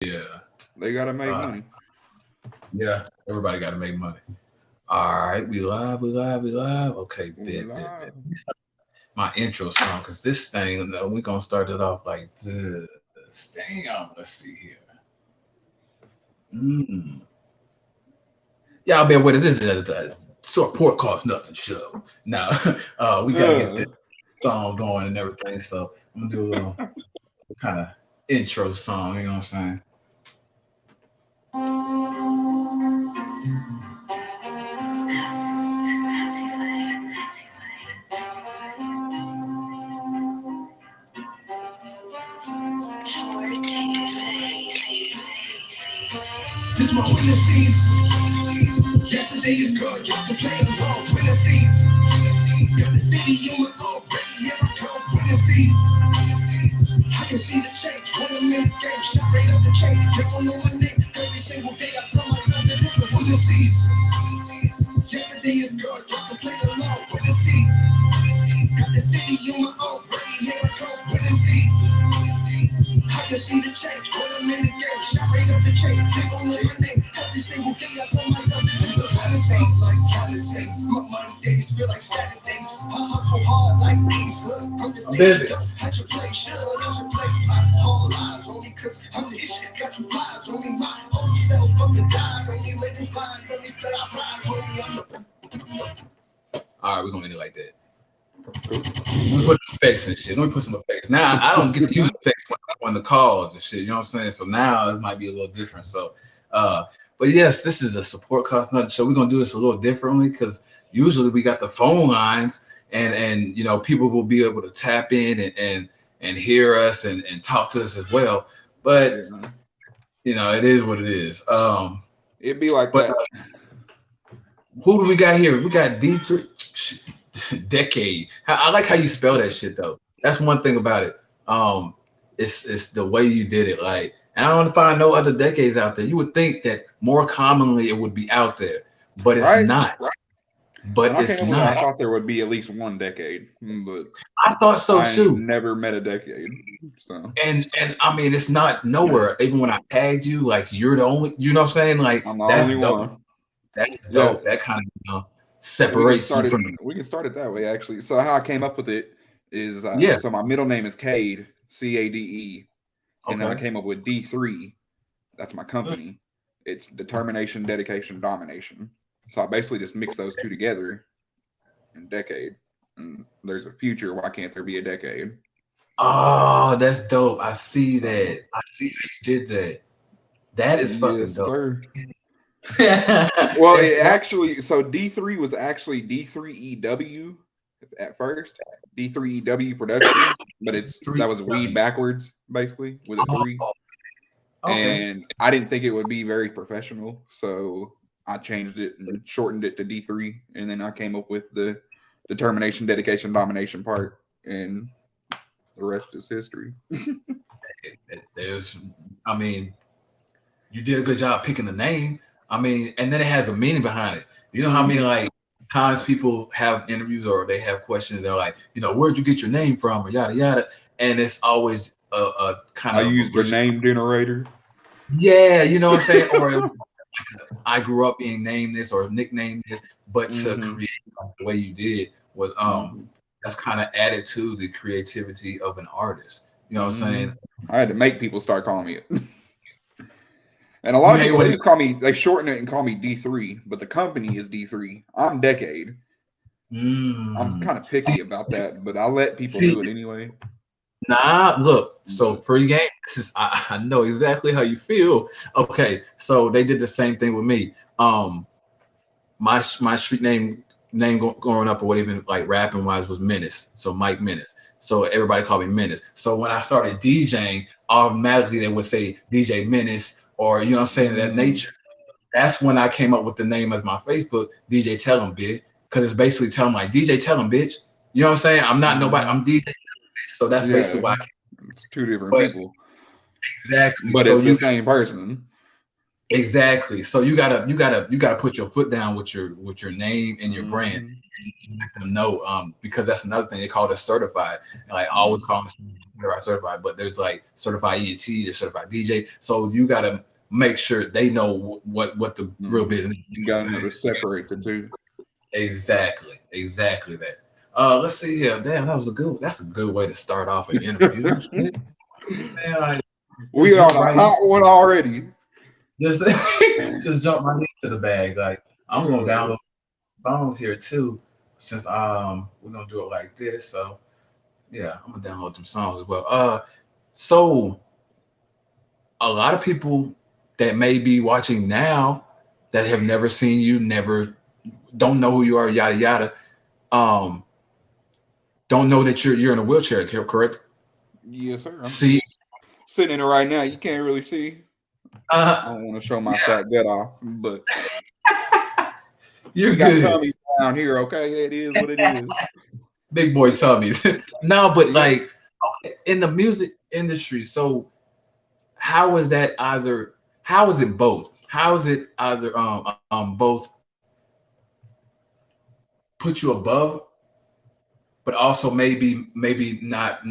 Yeah. They gotta make money. Yeah. Everybody got to make money. All right. We live. We live. We live. Okay. We Bet. Bet. Bet. live. My intro song, because this thing, we're going to start it off like this. Damn. Let's see here. Mm. Y'all bear with us. This is a support cost nothing show. Now, we got to get Uh, this song going and everything. So I'm going to do a little kind of intro song. You know what I'm saying? This my winning seeds. Yesterday is good. Y'all can play along. Winning seeds. Got the city on my already. Here I come. Winning seeds. I can see the change. 20-minute game. Shot right up the chain. They don't know my name. Every single day I tell myself that this the winning seeds. Yesterday is good. Y'all can play along. Winning seeds. Got the city on my already. Here I come. Winning seeds. I can see the change. 20-minute game. Shot right up the chain. They don't know my name. Every single day I tell myself that this the winning seeds. Like Wednesday. My Mondays feel like Saturdays. I hustle hard like these. Look, I'm the city. I should play. Should I should play. My whole lives only cause I'm the shit. Got you lives. Only my own self fucking died. Only living lines. Only still I rise. Only I'm the. All right, we're gonna end it like that. Let me put effects and shit. Let me put some effects. Now I don't get to use effects when the calls and shit. You know what I'm saying? So now it might be a little different. So, uh, but yes, this is a support cost nothing show. We're gonna do this a little differently because usually we got the phone lines and people will be able to tap in and hear us and talk to us as well. But yeah. it is what it is. It'd be like But that. who do we got here? We got D3 decade. I like how you spell that shit though. That's one thing about it. It's the way you did it. Like, and I don't find no other decades out there. You would think that more commonly it would be out there, but it's Right? not. When But I came it's up with it, I not. thought there would be at least one decade, but I thought so I ain't too. never met a decade. So And I mean, it's not nowhere. Even when I tagged you, like you're the only. You know what I'm saying? Like I'm the that's only dope. one. That's Yeah, dope. That kind of we can separates you start it. from. We can start it that way actually. So how I came up with it is Yeah. so my middle name is Cade, Cade, and then I Okay. came up with D3. That's my Mm. company. It's determination, dedication, domination. So I basically just mix those two together in decade. And there's a future. Why can't there be a decade? Oh, that's dope. I see So that. I see how you did that. That is fucking yes, dope. sir. Well, It's it not. actually so D3 was actually D3EW at first, D3EW Productions, but it's Three. that was weed backwards basically with a three, Oh, okay. and I didn't think it would be very professional, so I changed it and shortened it to D3, and then I came up with the determination, dedication, domination part, and the rest is history. There's, I mean, you did a good job picking the name. I mean, and then it has a meaning behind it. You know how many Hmm. like times people have interviews or they have questions. They're like, where'd you get your name from, or yada yada, and it's always a kind I of a used a version. name generator. Yeah, you know what I'm saying, or I grew up being named this or nicknamed this, but to Hmm. create the way you did was Hmm. that's kind of added to the creativity of an artist. You know what I'm Hmm. saying? I had to make people start calling me it. And a lot You of hate people what they he just call me they shorten it and call me D3, but the company is D3. I'm Decade. I'm mm. kind of picky about that, but I let people See, do it anyway. nah, look, so But free game. This is I know exactly how you feel. Okay, so they did the same thing with me. My street name growing up or what even like rapping wise was Menace. So Mike Menace. So everybody called me Menace. So when I started DJing, automatically they would say DJ Menace or you know what I'm saying of that mm, nature. That's when I came up with the name as my Facebook, DJ Tell 'em Big, because it's basically telling like DJ Tell 'em bitch. You know what I'm saying? I'm not nobody. mm, I'm DJ. So that's basically yeah, why. it's two different But people, exactly. but So it's the you same person. exactly. So you gotta put your foot down with your name and your brand Hmm. and let them know. Because that's another thing they call it certified. And like always Hmm. call them. certified, but there's like certified ENT, there's certified DJ. So you gotta make sure they know what the real business is. You gotta know to separate the two. Exactly, exactly that. Let's see here. Damn, that's a good way to start off an interview. Shit. Man, We jump on a right hot one already. just just jump right into the bag. Like I'm gonna download songs here too, since we're gonna do it like this. So yeah, I'm gonna download them songs as well. So a lot of people that may be watching now that have never seen you, never don't know who you are, yada yada. Um, don't know that you're in a wheelchair. Correct? Yes, sir. I'm See, sitting in it right now. You can't really see. I uh, don't want to show my fat gut off, but you're we got good. tummies down here. Okay, it is what it is. Big boy tummies. No, but like in the music industry, so how is that either how is it both? How is it either both put you above, but also maybe not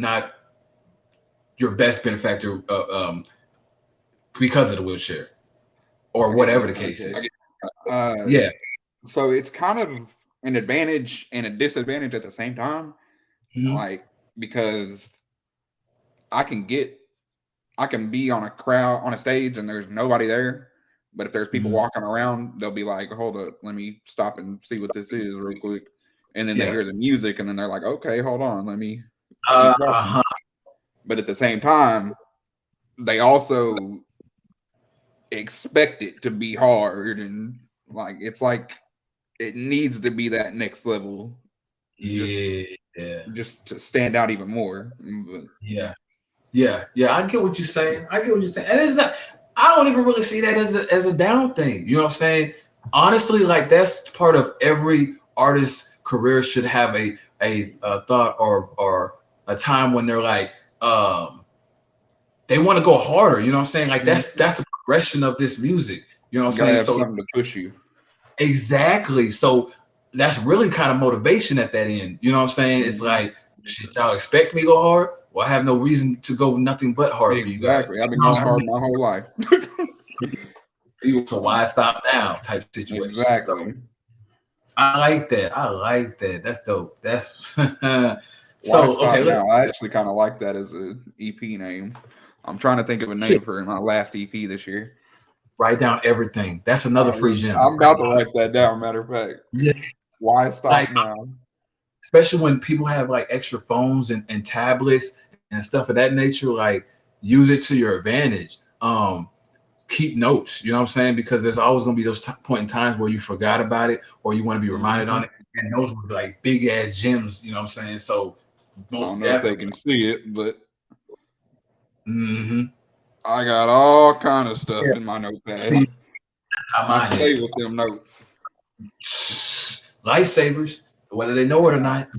your best benefactor because of the wheelchair or I get whatever you. the case is. Uh, Yeah. so it's kind of an advantage and a disadvantage at the same time. Mhm. Like because I can get I can be on a stage and there's nobody there. But if there's people Mhm. walking around, they'll be like, hold up, let me stop and see what this is real quick. And then they Yeah. hear the music and then they're like, okay, hold on, let me keep watching. Uh-huh. But at the same time, they also expect it to be hard and it's like it needs to be that next level just Yeah. just to stand out even more. But Yeah. Yeah. I get what you're saying. I get what you're saying. And it's not I don't even really see that as a down thing. You know what I'm saying? Honestly, like that's part of every artist's career should have a thought or a time when they're like they want to go harder, you know what I'm saying? Like that's the progression of this music. You know what you I'm gotta saying? have So something to push you. exactly. So that's really kind of motivation at that end. You know what I'm saying? It's like, shit, y'all expect me to go hard? Well, I have no reason to go nothing but hard for you guys. Exactly. I've You been know going what I'm hard my whole life. saying? So why it stops down type situation. So Exactly. I like that. I like that. That's dope. That's Why so stop okay. Let's now? I actually kind of like that as a EP name. I'm trying to think of a name for my last EP this year. write down everything. That's another free gem. I'm about to write that down. Matter of fact, Yeah. why stop Like now? especially when people have like extra phones and tablets and stuff of that nature, like use it to your advantage. Keep notes, you know what I'm saying? Because there's always going to be those point in times where you forgot about it or you want to be reminded on it. And those were like big ass gems, you know what I'm saying? So I most don't know if they definitely. can see it, but Mm-hmm. I got all kind of stuff Yeah. in my notepad. See how I mine stay is. with them notes. Lifesavers, whether they know it or not.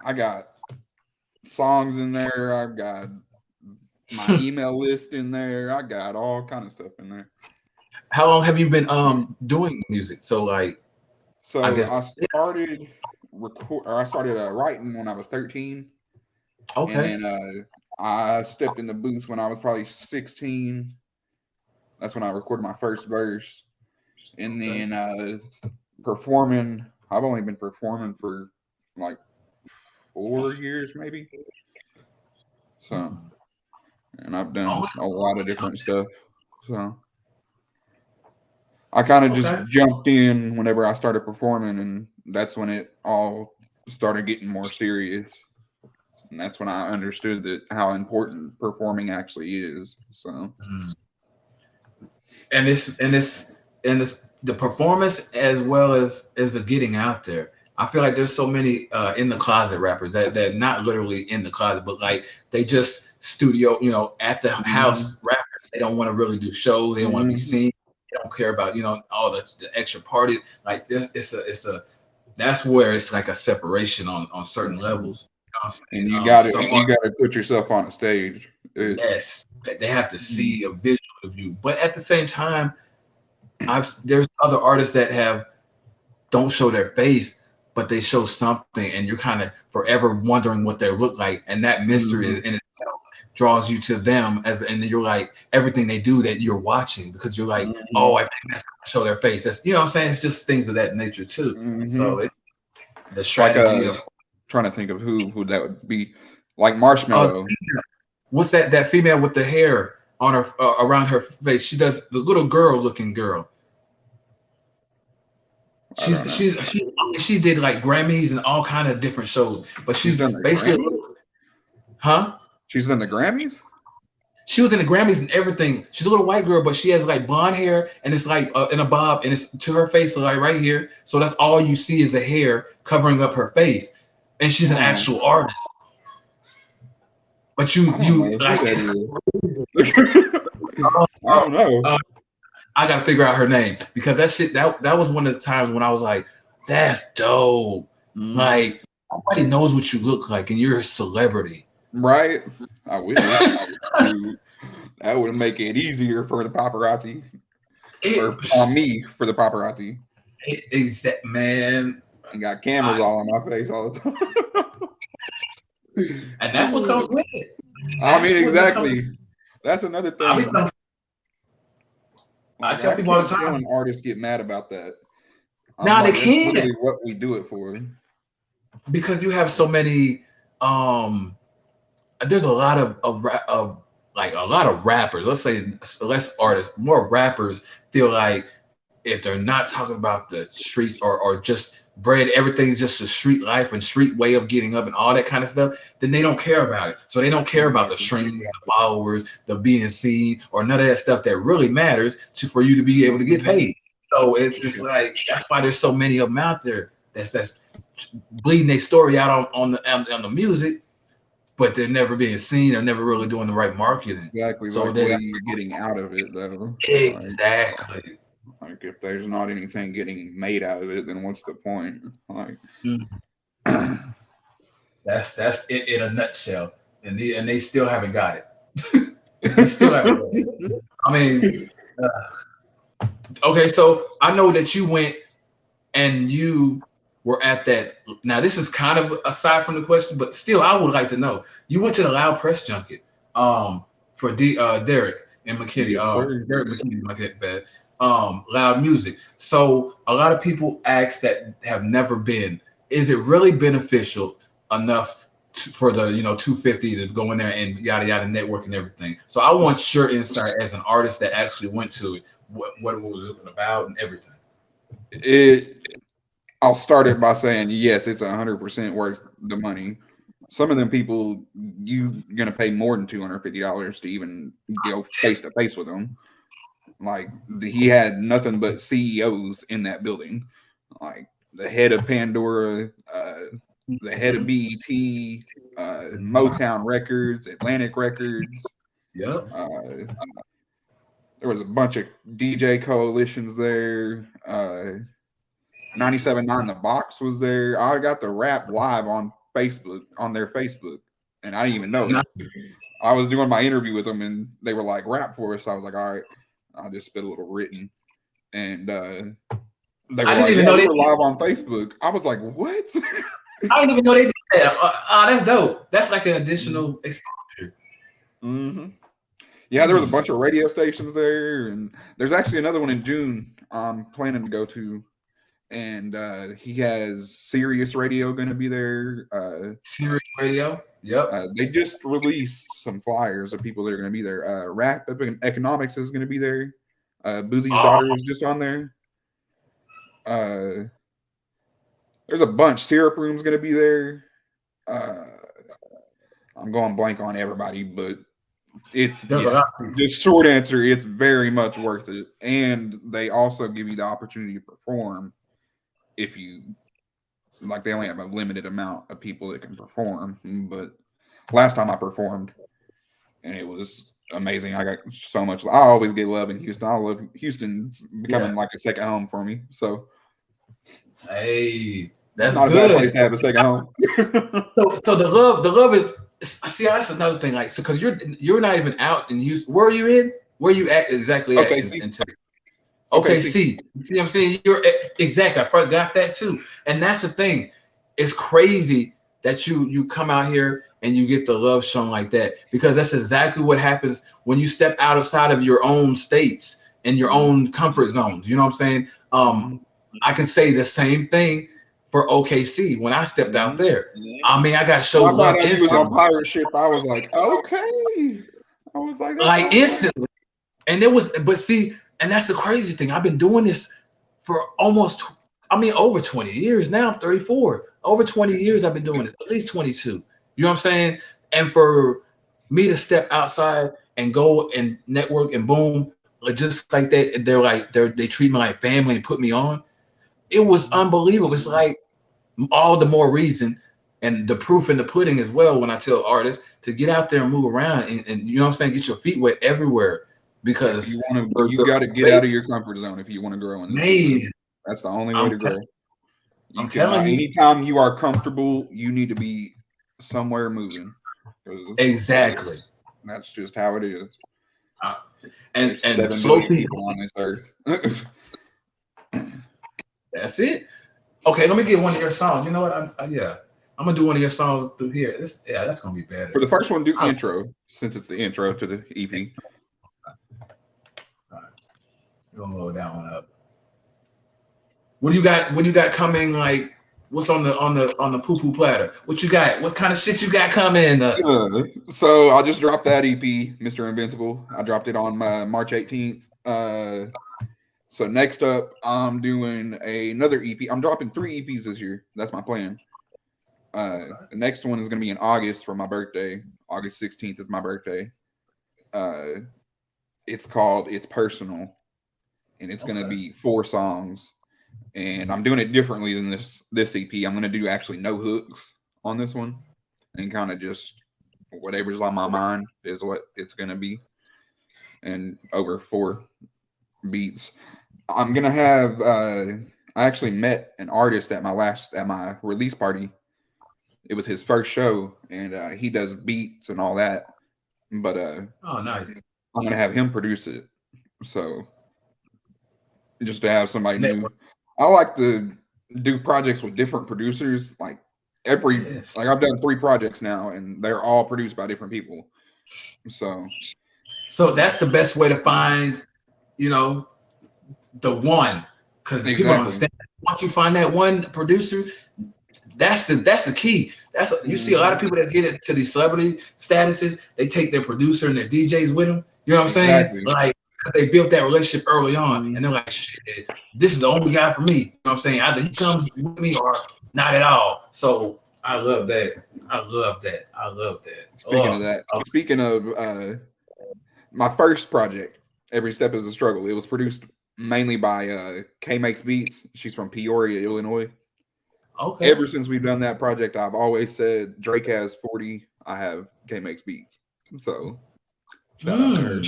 I got songs in there. I've got my email list in there. I got all kind of stuff in there. How long have you been doing music? So like So I guess I started writing when I was 13, and okay. then I stepped in the booth when I was probably 16. That's when I recorded my first verse, and Okay. then performing. I've only been performing for like 4 years, maybe. So, and I've Oh, done a lot of different stuff. So I kind of just okay. jumped in whenever I started performing, and that's when it all started getting more serious. And that's when I understood that how important performing actually is. So, Mm. And it's the performance as well as the getting out there. I feel like there's so many in the closet rappers that not literally in the closet, but like they just studio, at the mhm, house rappers. They don't want to really do shows. They don't want to be mhm. seen. They don't care about all the extra party. Like this, it's a that's where it's like a separation on certain levels. You know what I'm And saying? you got to Some you got to put yourself on a stage. yes, they have to see a visual of you, but at the same time, there's other artists that have don't show their face, but they show something, and you're kind of forever wondering what they look like, and that mystery is Mhm. in it. draws you to them and you're like everything they do that you're watching because you're like, Mhm. oh, I think that's gonna show their face. That's what I'm saying. It's just things of that nature too. Mhm. So the Like strategy of trying to think of who that would be. Like Marshmallow. what's that female with the hair on her around her face? She does the little girl looking girl. I don't know. She did like Grammys and all kind of different shows, but she's done the basically, Grammys? huh? She's done the Grammys? She was in the Grammys and everything. She's a little white girl, but she has like blonde hair and it's like in a bob and it's to her face like right here. So that's all you see is the hair covering up her face, and she's an actual artist. But I don't know. I gotta figure out her name because that was one of the times when I was like, that's dope. Like nobody knows what you look like and you're a celebrity. Right? I wish. That would make it easier for the paparazzi. Or on me for the paparazzi. Is that man? And got cameras all on my face all the time. And that's what comes with it. I mean, exactly. That's another thing. I tell people all the time. When artists get mad about that. Now they can't. That's what we do it for. Because you have so many. There's a lot of rappers. Let's say less artists, more rappers feel like if they're not talking about the streets or just bread, everything's just a street life and street way of getting up and all that kind of stuff, then they don't care about it. So they don't care about the streams, the followers, the being seen, or none of that stuff that really matters for you to be able to get paid. So it's just like that's why there's so many of them out there that's bleeding their story out on the music, but they're never being seen. They're never really doing the right marketing. Exactly. So like what are you getting out of it though? Exactly. Like if there's not anything getting made out of it, then what's the point? Like that's it in a nutshell. And they still haven't got it. They still haven't got it. I mean, okay, so I know that you went and you were at that. Now this is kind of aside from the question, but still I would like to know. You went to the Loud Press Junket for Derek and McKinney. Yes, Derek McKinney, my bad. Loud Music. So a lot of people ask that have never been, is it really beneficial enough for the 250 to go in there and yada yada network and everything? So I want your insight as an artist that actually went to it, what was it about and everything. I'll start it by saying yes, it's 100% worth the money. Some of them people, you're gonna pay more than $250 to even go face to face with them. Like he had nothing but CEOs in that building, like the head of Pandora, the head of BET, Motown Records, Atlantic Records. Yeah. There was a bunch of DJ coalitions there. 97.9 The Box was there. I got the rap live on Facebook, on their Facebook, and I didn't even know it. I was doing my interview with them, and they were like, rap for us. So I was like, all right. I'll just spit a little written. And they were like, yeah, they were live on Facebook. I was like, what? I didn't even know they did that. That's dope. That's like an additional exposure. Mm-hmm. Yeah, there was a bunch of radio stations there. And there's actually another one in June I'm planning to go to. And he has Sirius Radio going to be there. Sirius Radio? Yep. They just released some flyers of people that are going to be there. Rap Economics is going to be there. Boosie's daughter is just on there. There's a bunch. Syrup Room's going to be there. I'm going blank on everybody, but it's the short answer. It's very much worth it. And they also give you the opportunity to perform if you like. They only have a limited amount of people that can perform, but last time I performed and it was amazing. I got so much. I always get love in Houston. I love Houston's becoming like a second home for me. So hey, that's not good. a bad place to have a second home. So the love is. See, that's another thing. Like, so because you're not even out in Houston. Where are you in? Where are you at exactly? Okay, in Texas? Okay, see what I'm saying? You're exactly. I forgot that too. And that's the thing. It's crazy that you come out here and you get the love shown like that, because that's exactly what happens when you step outside of your own states and your own comfort zones. You know what I'm saying? I can say the same thing for OKC when I stepped out there. I mean, I got showed love He was instantly. on pirate ship. I was like, okay. I was like, Like instantly. And it was, but see, and that's the crazy thing. I've been doing this for almost, over 20 years now. I'm 34. Over 20 years I've been doing this, at least 22. You know what I'm saying? And for me to step outside and go and network and boom, just like that, they treat me like family and put me on. It was unbelievable. It's like all the more reason, and the proof in the pudding as well, when I tell artists to get out there and move around and you know what I'm saying, get your feet wet everywhere, because you got to get out of your comfort zone if you want to grow in this business. That's the only way to grow. I'm telling you, anytime you are comfortable, you need to be somewhere moving. Exactly. That's just how it is. And 7 slow billion people on this earth. That's it. Okay, let me get one of your songs. You know what? I'm gonna do one of your songs through here. That's gonna be better. For the first one, do intro, since it's the intro to the EP. All right. We're gonna load that one up. What do you got? What do you got coming? Like, what's on the poo-poo platter? What you got? What kind of shit you got coming? So I just dropped that EP, Mr. Invincible. I dropped it on March 18th. So next up, I'm doing another EP. I'm dropping 3 EPs this year. That's my plan. The next one is going to be in August for my birthday. August 16th is my birthday. It's called It's Personal, and it's going to be 4 songs. And I'm doing it differently than this EP. I'm going to do actually no hooks on this one, and kind of just whatever's on my mind is what it's going to be. And over 4 beats. I'm gonna have I actually met an artist at my release party. It was his first show, and he does beats and all that. But oh, nice. I'm gonna have him produce it. So just to have somebody new. I like to do projects with different producers. Like I've done 3 projects now, and they're all produced by different people. So that's the best way to find, the one, because people don't understand. Once you find that one producer, that's the key. You see a lot of people that get into these celebrity statuses, they take their producer and their DJs with them. You know what I'm saying? Like, they built that relationship early on, and they're like, shit, this is the only guy for me. You know what I'm saying? Either he comes with me or not at all. So I love that. Speaking of my first project, Every Step is a Struggle, it was produced mainly by K Makes Beats. She's from Peoria, Illinois. Okay. Ever since we've done that project, I've always said Drake has 40, I have K Makes Beats. So shout out to her.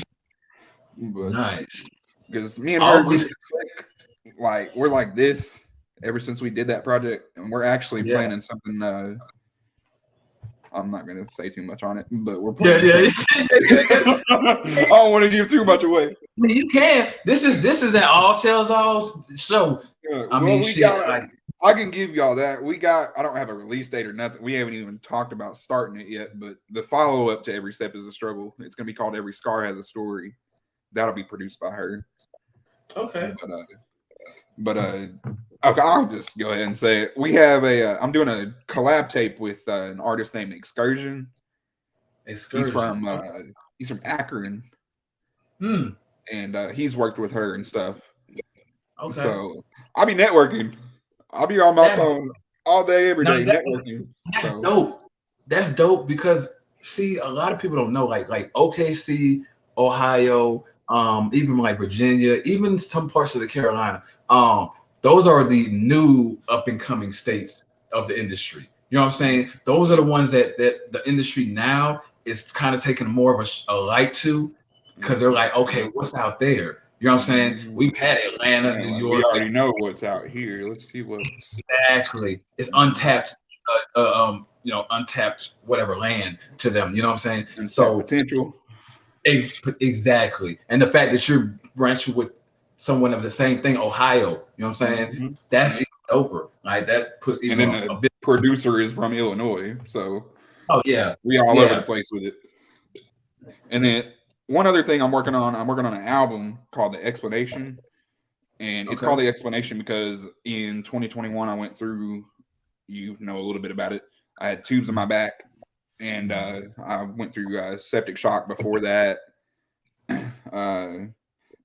But, nice. Because me and her, we're like this ever since we did that project, and we're actually planning something. I'm not going to say too much on it, but we're planning. I don't want to give too much away. I mean, you can. This is an all tells all show. Yeah. I can give y'all that. I don't have a release date or nothing. We haven't even talked about starting it yet, but the follow up to Every Step is a Struggle. It's going to be called Every Scar Has a Story. That'll be produced by her. Okay. But okay, I'll just go ahead and say it. We have I'm doing a collab tape with an artist named Excursion. He's from Akron. And he's worked with her and stuff. Okay. So I'll be networking. I'll be on my phone all day, every day, networking. That's dope. That's dope, because see, a lot of people don't know, like OKC, Ohio, even like Virginia, even some parts of the Carolina. Those are the new up and coming states of the industry. You know what I'm saying? Those are the ones that the industry now is kind of taking more of a light to, because they're like, okay, what's out there? You know what I'm saying? We've had Atlanta, New York. We already know what's out here. Let's see what's exactly. It's untapped, untapped whatever land to them. You know what I'm saying? And so potential. Exactly. And the fact that you're branching with someone of the same thing, Ohio. You know what I'm saying? That's even doper. Like that puts even and then the producer is from Illinois, so Oh yeah, We all over the place with it. And then one other thing I'm working on an album called The Explanation. And it's called The Explanation because in 2021 I went through, you know a little bit about it. I had tubes in my back, and I went through septic shock before that.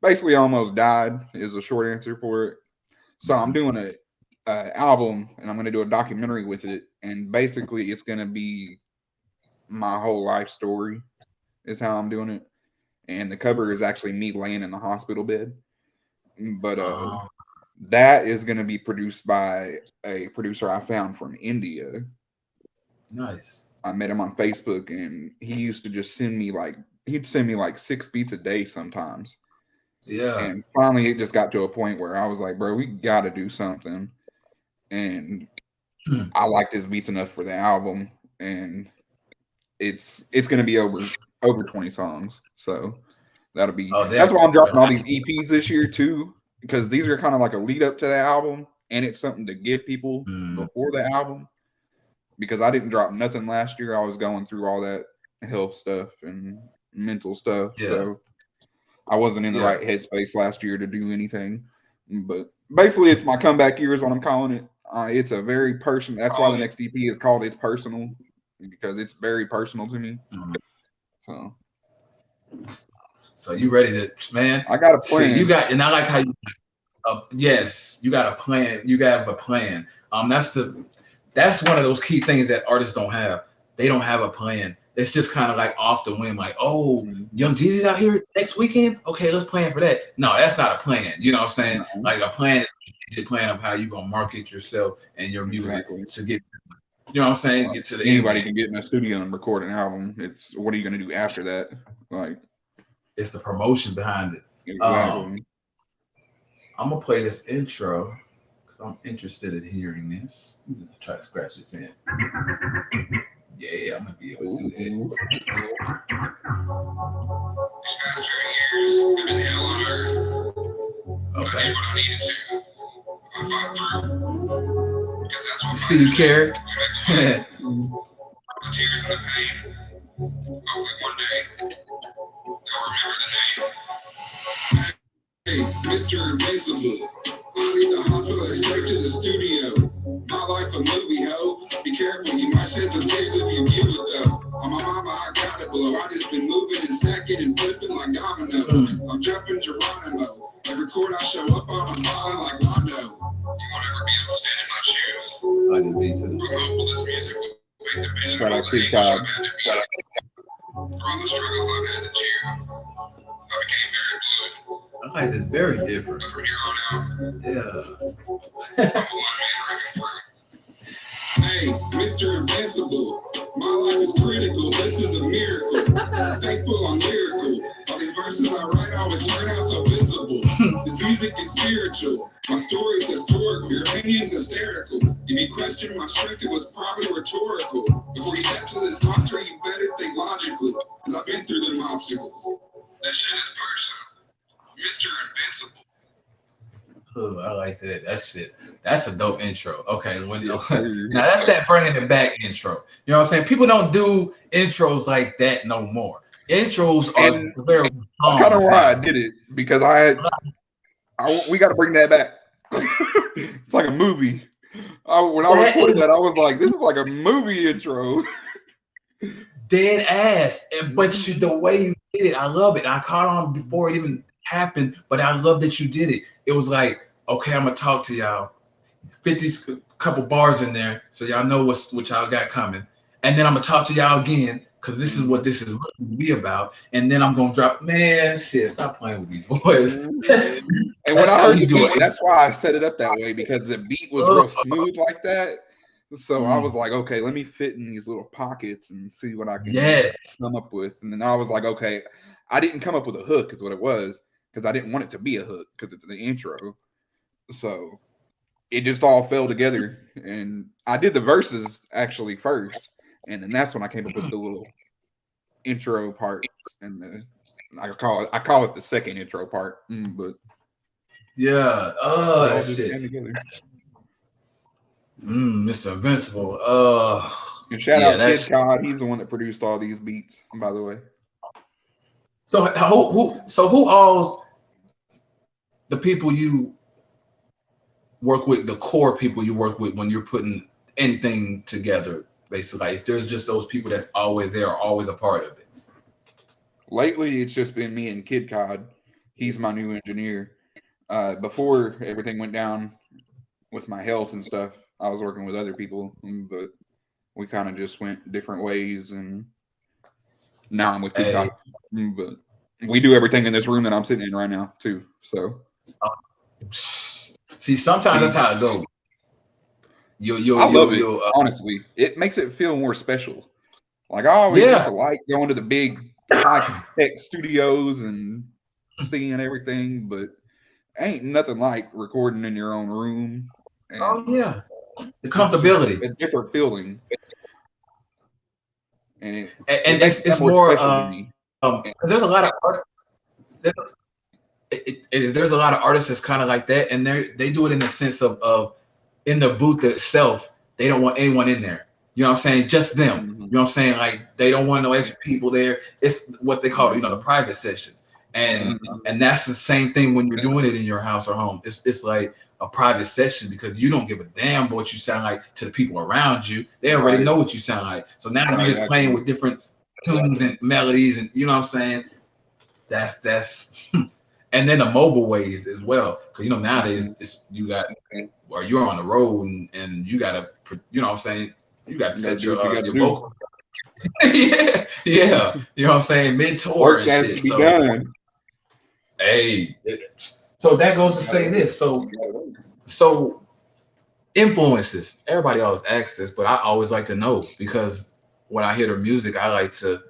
Basically almost died is a short answer for it. So I'm doing a album, and I'm going to do a documentary with it, and basically it's going to be my whole life story is how I'm doing it. And the cover is actually me laying in the hospital bed. But that is going to be produced by a producer I found from India. Nice. I met him on Facebook, and he used to just send me he'd send me like 6 beats a day sometimes. Yeah. And finally it just got to a point where I was like, bro, we got to do something. And I liked his beats enough for the album, and it's going to be over 20 songs. So that'll be that's why I'm dropping all these EPs this year too, because these are kind of like a lead up to the album, and it's something to give people before the album, because I didn't drop nothing last year. I was going through all that health stuff and mental stuff. So I wasn't in the right headspace last year to do anything. But basically it's my comeback year is what I'm calling it. It's a very personal, that's why the next EP is called It's Personal, because it's very personal to me. So you ready to, man? I got a plan. See, and I like how you, yes, you got a plan. You got a plan. That's one of those key things that artists don't have. They don't have a plan. It's just kind of like off the whim, like, oh, Young Jeezy's out here next weekend. Okay, let's plan for that. No, that's not a plan. You know what I'm saying? Like a plan is a plan of how you're gonna market yourself and your music to get, you know what I'm saying? Get to the anybody can get in a studio and record an album. It's what are you gonna do after that? Like, it's the promotion behind it. Exactly. I'm gonna play this intro because I'm interested in hearing this. I'm gonna try to scratch this in. Yeah, I'm gonna be able to do that. These past few years have been hell on earth. Okay. I did what I needed to. I fought through. Because that's what you see, you care. The tears and the pain. Hopefully one day they'll remember the name. Hey, Mr. Invincible. I leave the hospital and straight to the studio. My life a movie, ho. Be careful, you might shed some tears if you view it though. On my mama, I got it below. I just been moving and stacking and flipping like dominoes. I'm jumping Geronimo. Every chord I show up on, I'm falling like Rondo. You won't ever be able to stand in my shoes. I did beat it. I'm hopeful this music will make the vision Shout of out all the Kid anguish Cobb. I've had to beat. For all the struggles I've had to cheer. I became very blue. I like this very different. But from here on out, Yeah. I'm a one-man wrecking crew. Hey, Mr. Invincible, my life is critical, this is a miracle. Thankful I'm lyrical, all these verses I write always turn out so visible. This music is spiritual, my story is historical, your opinion's hysterical. If you question my strength, it was probably rhetorical. Before you step to this monster, you better think logically, cause I've been through them obstacles. This shit is personal. Mr. Invincible. Oh, I like that. That shit. That's a dope intro. Okay. Now Yes, that's that bringing it back intro. You know what I'm saying? People don't do intros like that no more. Intros are very. That's kind of why I did it, because we got to bring that back. It's like a movie. When I recorded that, I was like, this is like a movie intro. Dead ass. But the way you did it, I love it. I caught on before it even happened, but I love that you did it. It was like, okay, I'm gonna talk to y'all. 50 couple bars in there, so y'all know what y'all got coming. And then I'm gonna talk to y'all again, because this is what this is going to be about. And then I'm gonna drop, man, shit, stop playing with these boys. And when I heard the beat, that's why I set it up that way, because the beat was real smooth like that. So I was like, okay, let me fit in these little pockets and see what I can come up with. And then I was like, okay, I didn't come up with a hook, is what it was, because I didn't want it to be a hook, because it's the intro. So it just all fell together. And I did the verses actually first, and then that's when I came up with the little intro part. And I call it the second intro part. But yeah, that shit. Together. Mr. Invincible. And shout Yeah, out that's Kid Cod. He's the one that produced all these beats, by the way. so. Who all's the people you work with, the core people you work with when you're putting anything together? Basically, like, if there's just those people that's always there, always a part of it. Lately, it's just been me and Kid Cod. He's my new engineer. Before everything went down with my health and stuff, I was working with other people, but we kind of just went different ways, and now I'm with Kid Hey, Cod. But we do everything in this room that I'm sitting in right now, too. So see, sometimes that's how it goes. I love it. You'll Honestly, it makes it feel more special. Like I always used yeah. to like going to the big high tech studios and seeing everything, but ain't nothing like recording in your own room. Oh And yeah, the it's just comfortability, a different feeling, and it and makes it's that more more. special to me. 'Cause there's a lot of art. There's a lot of artists that's kind of like that, and they do it in the sense of in the booth itself, they don't want anyone in there. You know what I'm saying? Just them. Mhm. You know what I'm saying? Like they don't want no extra people there. It's what they call, the private sessions. And Mhm. and that's the same thing when you're doing it in your house or home. It's like a private session because you don't give a damn what you sound like to the people around you. They already Right. know what you sound like. So now you're Right, just playing actually. with different tunes and melodies, and you know what I'm saying? That's and then the mobile ways as well. Because nowadays it's you got or you're on the road and you gotta, you know what I'm saying, you gotta You gotta set do what you your gotta your do. vocal. yeah, you know what I'm saying, mid-tour Work and has shit. to be So done. hey, so that goes to You say gotta this. you gotta work. So influences. Everybody always asks this, but I always like to know because when I hear the music, I like to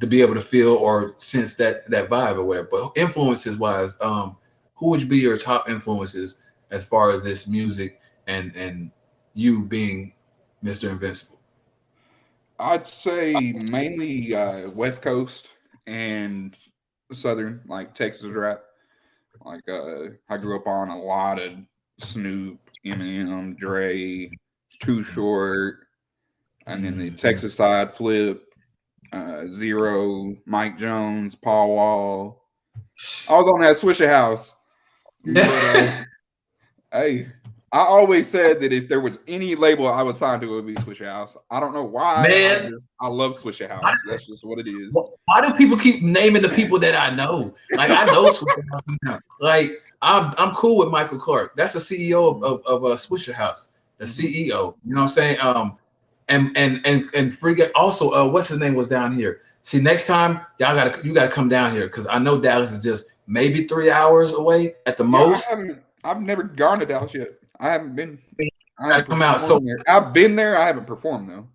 be able to feel or sense that vibe or whatever. But influences wise, who would be your top influences as far as this music and you being Mr. Invincible? I'd say mainly West Coast and Southern, like Texas rap. Like I grew up on a lot of Snoop, Eminem, Dre, Too Short, and then the Texas side Flip, Zero, Mike Jones, Paul Wall. I was on that Swisher House, but hey, I always said that if there was any label I would sign to, it would be Swisher House. I don't know why. Man, I love Swisher House. That's just what it is. why do people keep naming the people that I know? Like I know Swisher House now. Like I'm cool with Michael Clark. That's the CEO of Swisher House, the CEO. You know what I'm saying? And forget also what's his name was down here. See, next time you gotta come down here because I know Dallas is just maybe 3 hours away at the Yeah, most. I've never gone to Dallas yet. I haven't been. I Gotta haven't come out. So performed there. I've been there. I haven't performed though,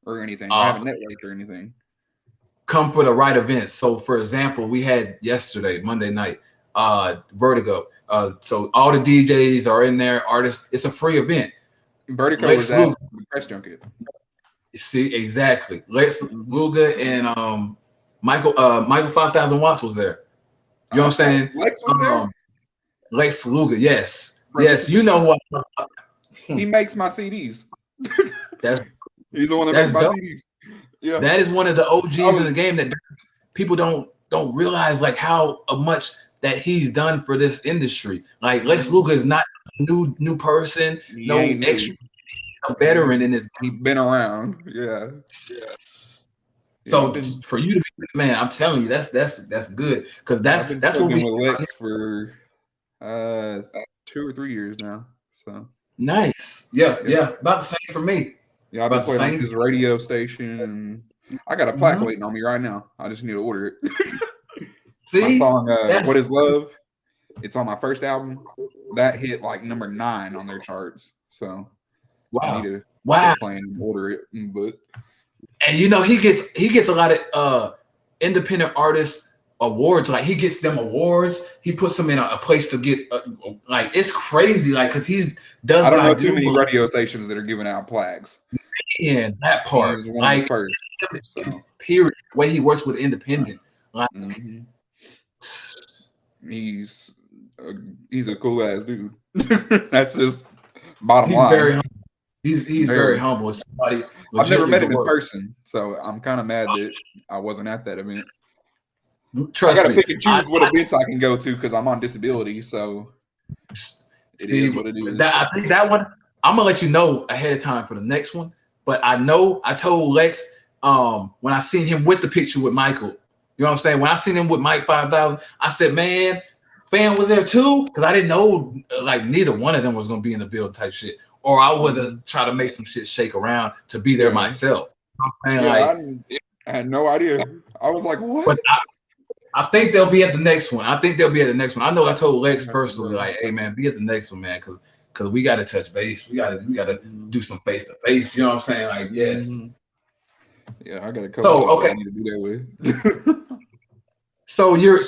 or anything. I haven't networked or anything. come for the right events. So for example, we had yesterday, Monday night, Vertigo. So all the DJs are in there, artists. It's a free event. Vertigo Lex was at Luger. the press junket. See, exactly. Lex Luger and Michael 5000 Watts was there. You know what I'm saying? Lex was there. Lex Luger, yes. Bro, Yes, you know what? He makes my CDs. That's He's the one that that's makes my dope. CDs. Yeah. That is one of the OGs Oh. in the game that people don't realize like how much that he's done for this industry. Like Lex Luger is not a new person, He no ain't new. extra, a veteran in this. He's been around. Yeah. So I've been, for you to be, man, I'm telling you, that's good because I've been that's what we working with Lex for 2 or 3 years now. So nice. Yeah, about the same for me. yeah, I've been About the playing on same. his radio station, and I got a plaque Mhm. waiting on me right now. I just need to order it. See, My song that's- "What Is Love." It's on my first album. That hit like number 9 on their charts. So I need to wow. quit playing and order it. But And you know he gets a lot of independent artist awards. Like he gets them awards. He puts them in a place to get like it's crazy. Like because he does. I don't know what too many do, radio stations that are giving out plaques. in that part. He's one Like of the first. So. period. The way he works with independent. Like, He's a cool ass dude. That's just bottom he's line. very humble. He's very Very. humble. Somebody I've never met legitimately him in work. person, so I'm kind of mad that I wasn't at that event. I Trust got to me. pick and choose what events I can go to because I'm on disability. So it is Steve, what it is. I think that one I'm gonna let you know ahead of time for the next one. But I know I told Lex when I seen him with the picture with Michael, you know what I'm saying? When I seen him with Mike 5000, I said, man, Fan was there too, because I didn't know like neither one of them was gonna be in the build type shit, or I would have tried to make some shit shake around to be there Yeah. myself. You know what I'm saying? Yeah, I had no idea. I was like, what? But I think they'll be at the next one. I think they'll be at the next one. I know I told Lex personally, like, hey man, be at the next one, man, because we got to touch base. We got to do some face to face. You know what I'm saying? Like, yes. Yeah, I got a couple. So people okay. I need to do that with. So you're.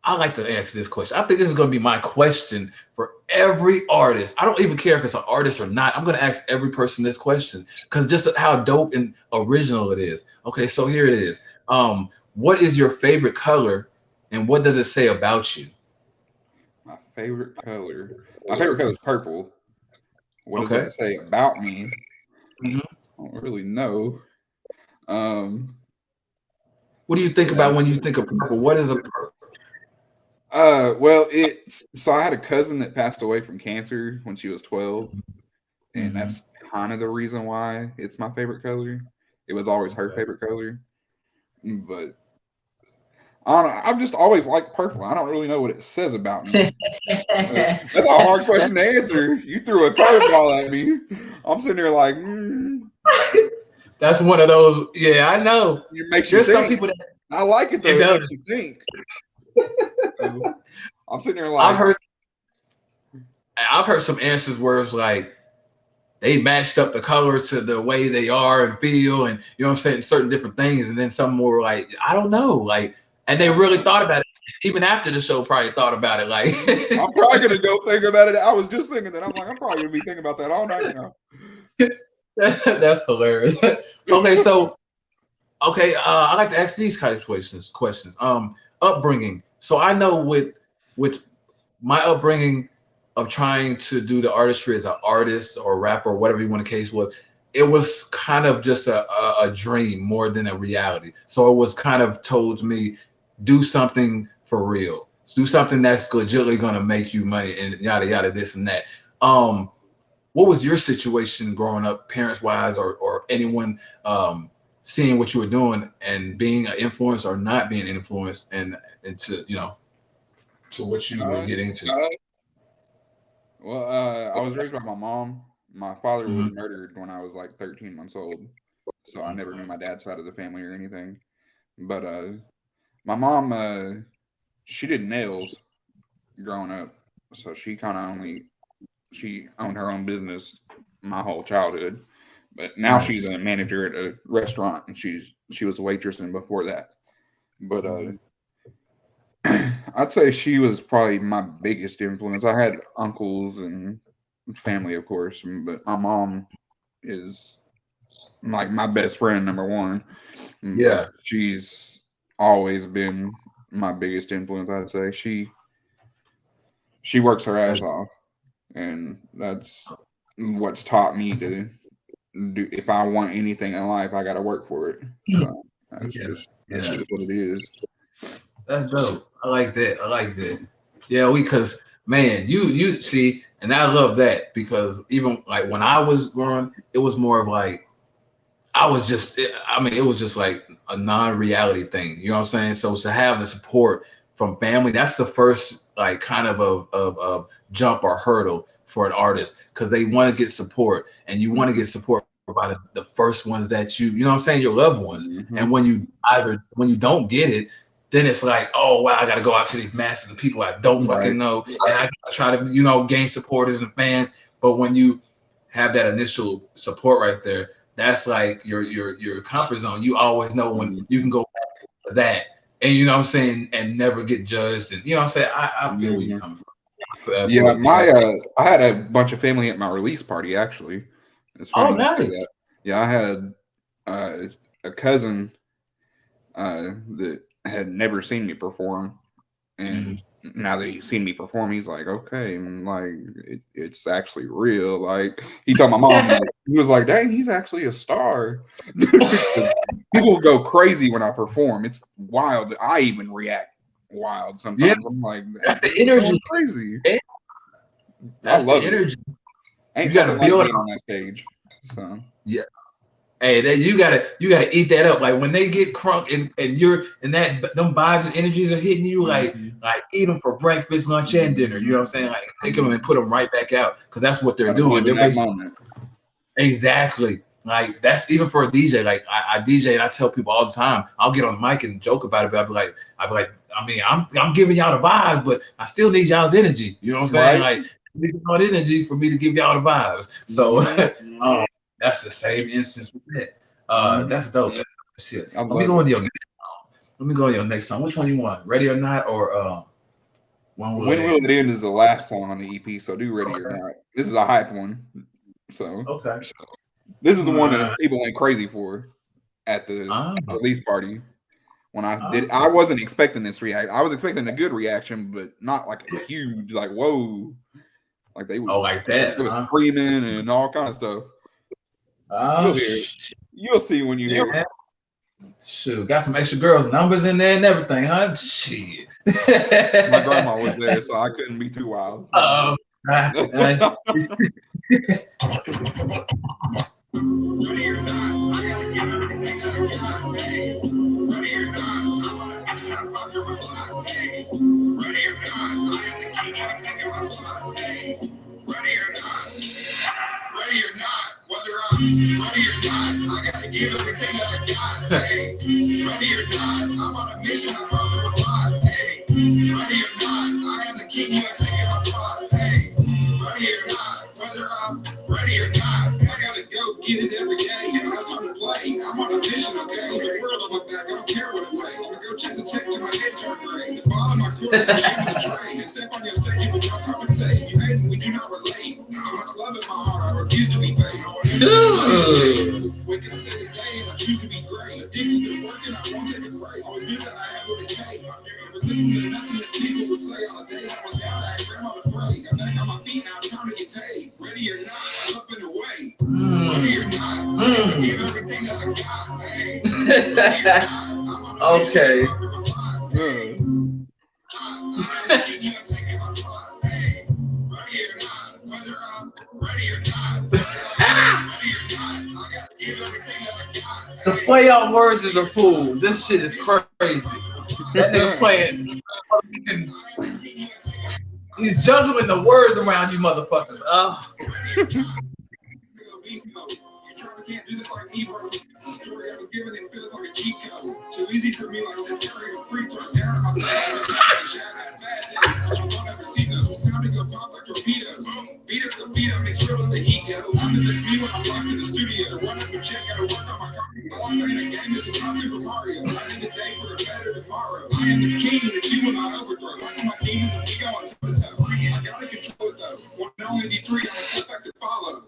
I like to ask this question. I think this is going to be my question for every artist. I don't even care if it's an artist or not. I'm going to ask every person this question because just how dope and original it is. Okay, so here it is. What is your favorite color, and what does it say about you? My favorite color. My favorite color is purple. What does Okay. that say about me? Mhm. I don't really know. What do you think about when you think of purple? What is a purple? Well, so I had a cousin that passed away from cancer when she was 12, and that's kind of the reason why it's my favorite color. It was always her favorite color, but I don't know. I've just always liked purple. I don't really know what it says about me. That's a hard question to answer. You threw a curveball at me. I'm sitting there like, That's one of those. Yeah, I know. it makes you There's some think. people that I like it though. It does. makes you think. So, I'm sitting there like, I've heard some answers where it's like they matched up the color to the way they are and feel, and you know what I'm saying, certain different things, and then some more like I don't know, like, and they really thought about it. Even after the show, probably thought about it. Like, I'm probably gonna go think about it. I was just thinking that. I'm like, I'm probably gonna be thinking about that all night now. That's hilarious. Okay, so I like to ask these kind of questions. Upbringing. So I know with my upbringing of trying to do the artistry as an artist or rapper or whatever you want the case was, it was kind of just a dream more than a reality. So it was kind of told to me, do something for real. Do something that's legitimately gonna make you money and yada yada this and that. What was your situation growing up, parents wise, or anyone seeing what you were doing and being an influence or not being influenced and into to what you were getting into? Well, I was raised by my mom. My father was Mhm. murdered when I was like 13 months old, so I never knew my dad's side of the family or anything. But my mom, she did nails growing up, so she owned her own business my whole childhood. But now she's Nice. a manager at a restaurant, and she was a waitress and before that. But I'd say she was probably my biggest influence. I had uncles and family, of course, but my mom is like my best friend, number one. But Yeah. she's always been my biggest influence. I'd say she works her ass off, and that's what's taught me to do. If I want anything in life, I got to work for it. So that's just what it is. That's dope. I like that. I like that. Yeah, because man, you see, and I love that because even like when I was growing, it was more of like I was just, I mean, it was just like a non-reality thing. You know what I'm saying? So to have the support from family, that's the first like kind of a jump or hurdle for an artist because they want to get support and you want to get support by the first ones that you know what I'm saying, your loved ones. And when you don't get it, then it's like, oh wow, I got to go out to these masses of people I don't Right. fucking know, and I try to gain supporters and fans. But when you have that initial support right there, that's like your comfort zone. You always know when you can go back to that, and you know what I'm saying, and never get judged. And you know what I'm saying. I feel where you're coming from. Yeah, I had a bunch of family at my release party. Actually, it's funny you say nice. that. Yeah, I had a cousin that had never seen me perform, And now that he's seen me perform, he's like, okay, like it's actually real. Like he told my mom, like, he was like, dang, he's actually a star. People go crazy when I perform. It's wild. I even react wild sometimes. Yeah. I'm like, That's the energy. Crazy. Yeah. That's the energy. Ain't you gotta build like on that stage. So yeah. Hey, that you gotta eat that up. Like when they get crunk and you're and that them vibes and energies are hitting you, like eat them for breakfast, lunch, and dinner. You know what I'm saying? Like take them and put them right back out because that's what they're doing. They're basically, exactly. Like that's even for a DJ. Like I DJ and I tell people all the time. I'll get on the mic and joke about it, but I'll be like, I mean, I'm giving y'all the vibe, but I still need y'all's energy. You know what I'm saying? Right. Like need y'all energy for me to give y'all the vibes. So that's the same instance with that. That's dope. That's shit. Let me go into your next song. Which one you want? Ready or Not or When Will It End is the last song on the EP, so do Ready or Not. This is a hype one. So okay. This is the one that people went crazy for at the release party. When I did, I wasn't expecting this react. I was expecting a good reaction, but not like a huge, like whoa, like they was like that. They was screaming and all kind of stuff. You'll hear it. You'll see when you hear it. Shoot, got some extra girls numbers in there and everything, huh? Shit. My grandma was there, so I couldn't be too wild. Ready or not, whether I'm ready or not, I gotta give everything that I got. Hey, ready or not, I'm on a mission, I'm on a lot. Hey, ready or not, I am the king, you are taking my spot. Hey, ready or not, whether I'm ready or not, I gotta go get it every day. It's no time to play. I'm on a mission, okay? The world on my back, I don't care what I play. I'm gonna go chase a tech to my head turn gray. The ball in my court, I'm the train. And step on your stage, you will not compensate. You hate and we do not relate. So much love in my heart, I refuse to be paid. Waking up every day and I choose to be great. Addicted to working, I won't take a break. Always knew that I had what it takes. Never listened to nothing that people would say on the days I was down. I had grandma to pray. Got back on my feet, now it's time to get paid. Ready or not, I'm up and away. Ready or not, I gotta give everything that I got. Hey, ready or not, I'm on a okay. The play on words is a fool. This shit is crazy. That nigga playing. He's juggling the words around you motherfuckers. Can't do this like me, bro. The story I was given, it feels like a cheat code. Too easy for me, like Steph Curry or free throw. Down to myself, bad days. You won't ever see those. Time to go pop like torpedoes. Beat up the beat, I make sure let the heat go. I'm the next me when I'm locked in the studio. Run up a check, gotta work on my car. I'm playing a game, this is not Super Mario. I need a day for a better tomorrow. I am the king that you will not overthrow. I know my demons and we go on toe to toe. I gotta control it though. One and only D3, I'm a tough act to follow.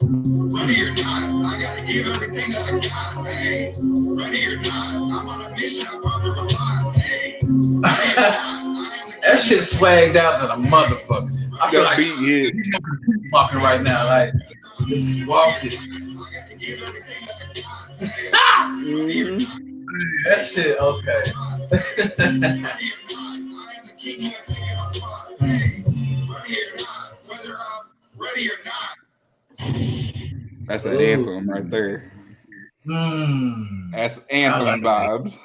Ready or not, I gotta give everything that I got, hey. Ready or not, I'm on a mission, I bother a lot, hey. That shit swagged out to the motherfucker. I feel like he's walking right now, like just walking. That shit, okay. Ready or not. That's an anthem right there. That's anthem vibes.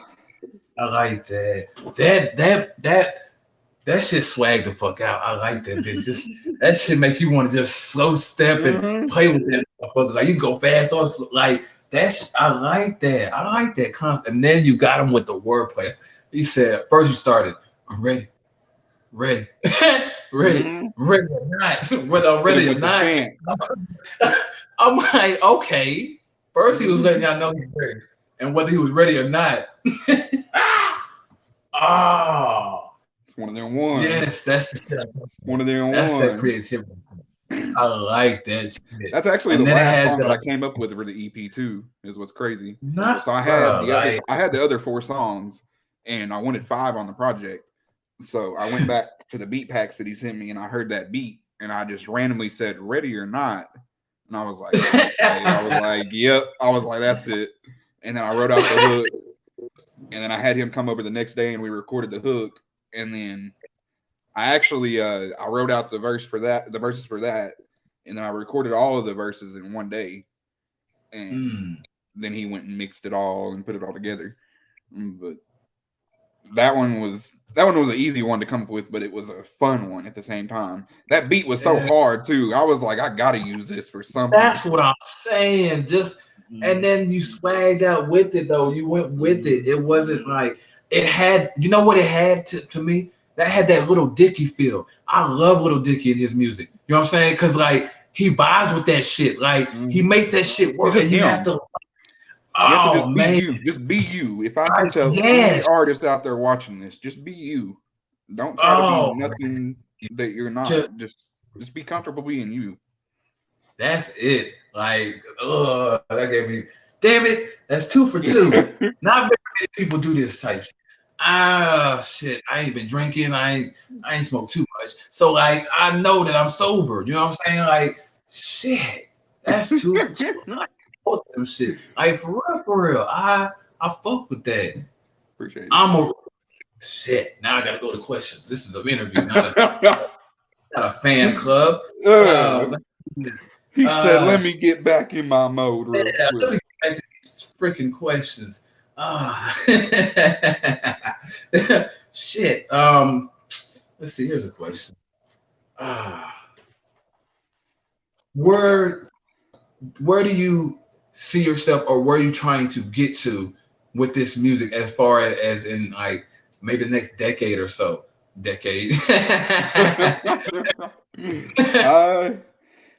I like that. That shit swag the fuck out. I like that bitch. Just that shit make you want to just slow step and play with that motherfucker. Like you can go fast or like that. I like that. I like that concept. And then you got him with the wordplay. He said first you started. I'm ready, ready, ready, ready or not. Whether I'm ready or not. I'm like, okay. First he was letting y'all know he's ready, and whether he was ready or not. It's one of them ones. Yes, that's one of them ones. That's that creativity. I like that shit. That's actually the last song that I came up with for the EP too. Is what's crazy. So I had I had the other 4 songs, and I wanted 5 on the project. So I went back to the beat packs that he sent me, and I heard that beat, and I just randomly said "Ready or Not," and I was like, okay. I was like, "Yep." I was like, "That's it." And then I wrote out the hook, and then I had him come over the next day, and we recorded the hook, and then I actually I wrote out the verses for that, and then I recorded all of the verses in one day, and then he went and mixed it all and put it all together. But that one was an easy one to come up with, but it was a fun one at the same time. That beat was so hard too. I was like, I gotta use this for something. That's what I'm saying. Just and then you swagged out with it though. You went with it. It wasn't like it had. You know what it had to me? That had that Little Dicky feel. I love Little Dicky in his music. You know what I'm saying? Because like he vibes with that shit. Like he makes that shit work. And you have to. You have to just be you. Just be you. If I can tell any artist out there watching this, just be you. Don't try to be nothing that you're not. Just be comfortable being you. That's it. Like, that gave me. Damn it. That's 2 for 2. Not very many people do this type shit. Shit. I ain't been drinking. I ain't smoked too much. So like, I know that I'm sober. You know what I'm saying? Like, shit. That's 2 for 2. Both them shit. Like for real. I fuck with that. Appreciate it. Shit. Now I gotta go to questions. This is an interview, not a fan club. He said, "Let me get back in my mode." Real quick. Let me get back to these freaking questions. Shit. Let's see. Here's a question. Where do you see yourself, or where are you trying to get to with this music, as far as in like maybe the next decade or so? The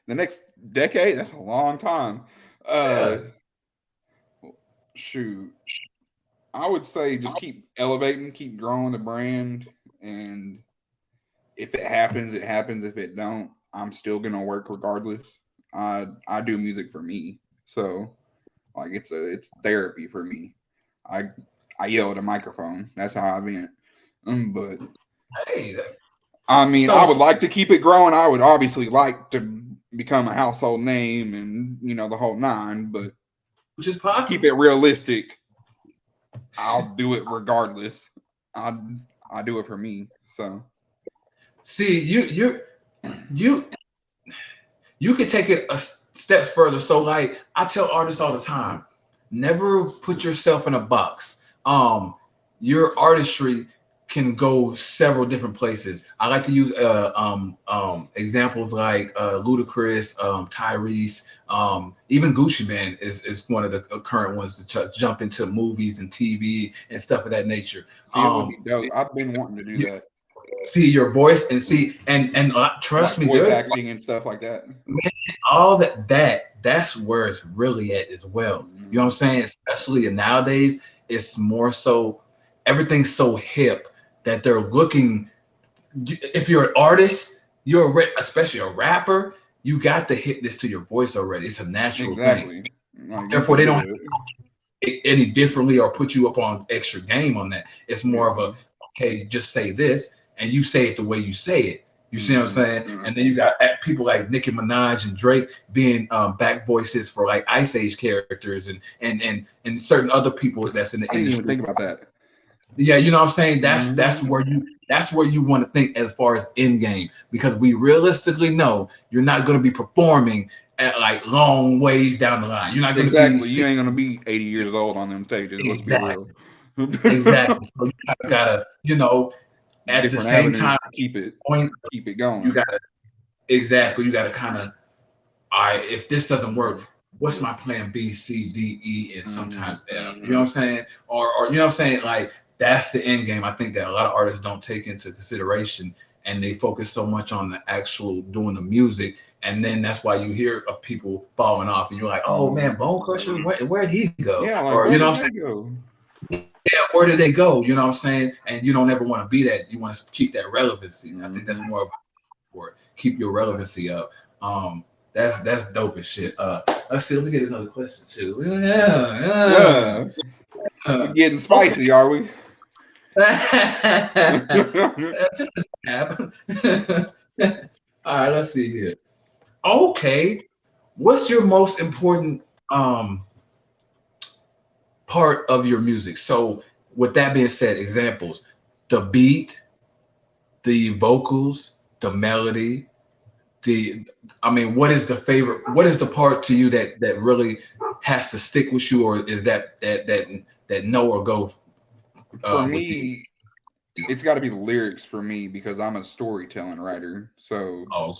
next decade? That's a long time. Shoot. I would say just keep elevating, keep growing the brand, and if it happens, it happens. If it don't, I'm still gonna work regardless. I do music for me. So, like, it's therapy for me. I yell at a microphone. That's how I vent. But I mean, I would like to keep it growing. I would obviously like to become a household name, and the whole 9. But which is possible. Keep it realistic. I'll do it regardless. I do it for me. So, see, you could take it a step further. So like I tell artists all the time, never put yourself in a box. Your artistry can go several different places. I like to use examples like Ludacris, Tyrese, even Gucci Mane is one of the current ones to jump into movies and TV and stuff of that nature. I've been wanting to do that. See your voice and see and trust me, voice acting and stuff like that. Man, all that's where it's really at as well. You know what I'm saying? Especially nowadays, it's more so everything's so hip that they're looking. If you're an artist, especially a rapper, you got to hit this to your voice already. It's a natural thing. Therefore, they don't any differently or put you up on extra game on that. It's more of a okay, just say this. And you say it the way you say it. You see what I'm saying? And then you got people like Nicki Minaj and Drake being back voices for like Ice Age characters and certain other people that's in the industry. I didn't even think about that. Yeah, you know what I'm saying? That's where you want to think as far as end game, because we realistically know you're not going to be performing at like long ways down the line. You're not going to be you ain't going to be 80 years old on them stages. Exactly. Let's be real. Exactly. So you gotta at the same time keep it going. You gotta kind of, all right, if this doesn't work, what's my plan B, C, D, E, and sometimes F? You know what I'm saying? Or you know what I'm saying? Like that's the end game. I think that a lot of artists don't take into consideration, and they focus so much on the actual doing the music, and then that's why you hear of people falling off, and you're like, oh man, Bone Crusher, where'd he go? Yeah, like, or you know what I'm saying? Yeah, where did they go? You know what I'm saying? And you don't ever want to be that. You want to keep that relevancy. I think that's more for keep your relevancy up. That's dope as shit. Let's see. Let me get another question too. We're getting spicy, are we? Just a tab. All right, let's see here. Okay, what's your most important part of your music? So, with that being said, examples: the beat, the vocals, the melody, the I mean, what is the favorite? What is the part to you that really has to stick with you, or is that no or go For with you? me, it's got to be the lyrics for me because I'm a storytelling writer. So Oh,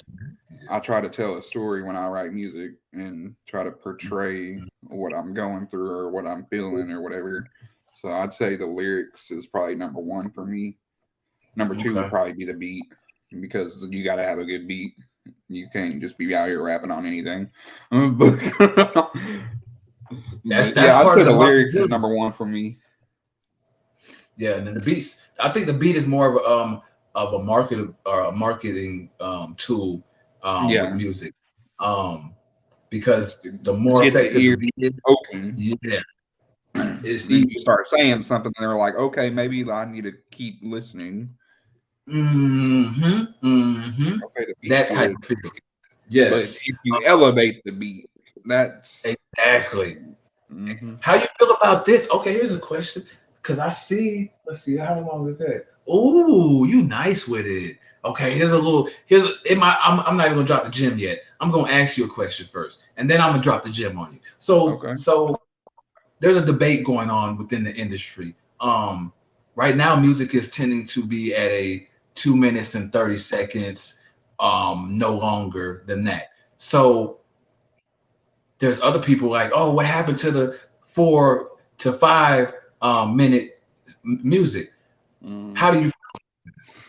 I try to tell a story when I write music and try to portray what I'm going through or what I'm feeling or whatever. So I'd say the lyrics is probably number one for me. Number two would okay. probably be the beat because you got to have a good beat. You can't just be out here rapping on anything. But, That's but that's yeah, I'd part say of the the lyrics is marketability. number one for me. Yeah, and then the beats. I think the beat is more of a market or a marketing tool with Yeah, music, just because to the more get the effective the ear beat is, open. yeah, it's Then easy. you start saying something, and they're like, "Okay, maybe I need to keep listening." Mm-hmm. Mm-hmm. Okay, the beat's That type good, of feel. but Yes, if you elevate the beat, that's exactly. hmm How you feel about this? Okay, here's a question. Cause I see, let's see, how long is that? Ooh, you nice with it. Okay, I'm not even gonna drop the gym yet. I'm gonna ask you a question first, and then I'm gonna drop the gym on you. So okay. so there's a debate going on within the industry. Right now music is tending to be at a 2 minutes and 30 seconds, no longer than that. So there's other people like, oh, what happened to the 4 to 5 minute music? Mm. How do you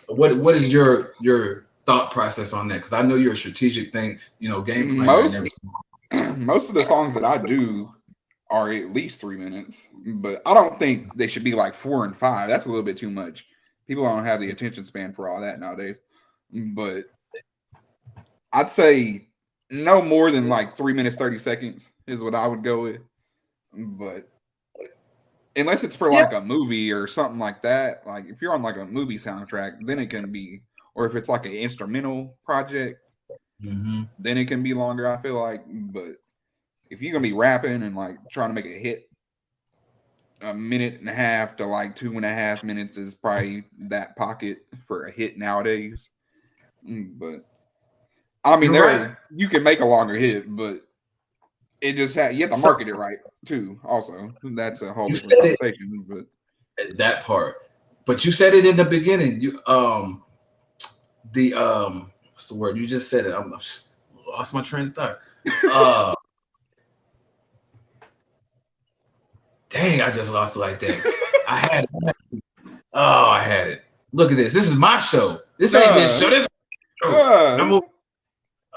what is your thought process on that? Because I know you're a strategic thing, game planner and Most everything. most of the songs that I do are at least 3 minutes, but I don't think they should be like 4 and 5. That's a little bit too much. People don't have the attention span for all that nowadays. But I'd say no more than like 3 minutes 30 seconds is what I would go with. But unless it's for Yeah. like a movie or something like that, like if you're on like a movie soundtrack, then it can be, or if it's like an instrumental project, Hmm. then it can be longer. I feel like, but if you're gonna be rapping and like trying to make a hit, a minute and a half to like 2.5 minutes is probably that pocket for a hit nowadays. But I mean, You're right. you can make a longer hit, but you have to So market it right too. Also, that's a whole you different said it conversation. But that part, but you said it in the beginning. You the what's the word? You just said it. I'm lost my train of thought. Uh, Dang, I just lost it like that. I had it. Oh, I had it. Look at this. This is my show. This ain't his uh, show. This is my show.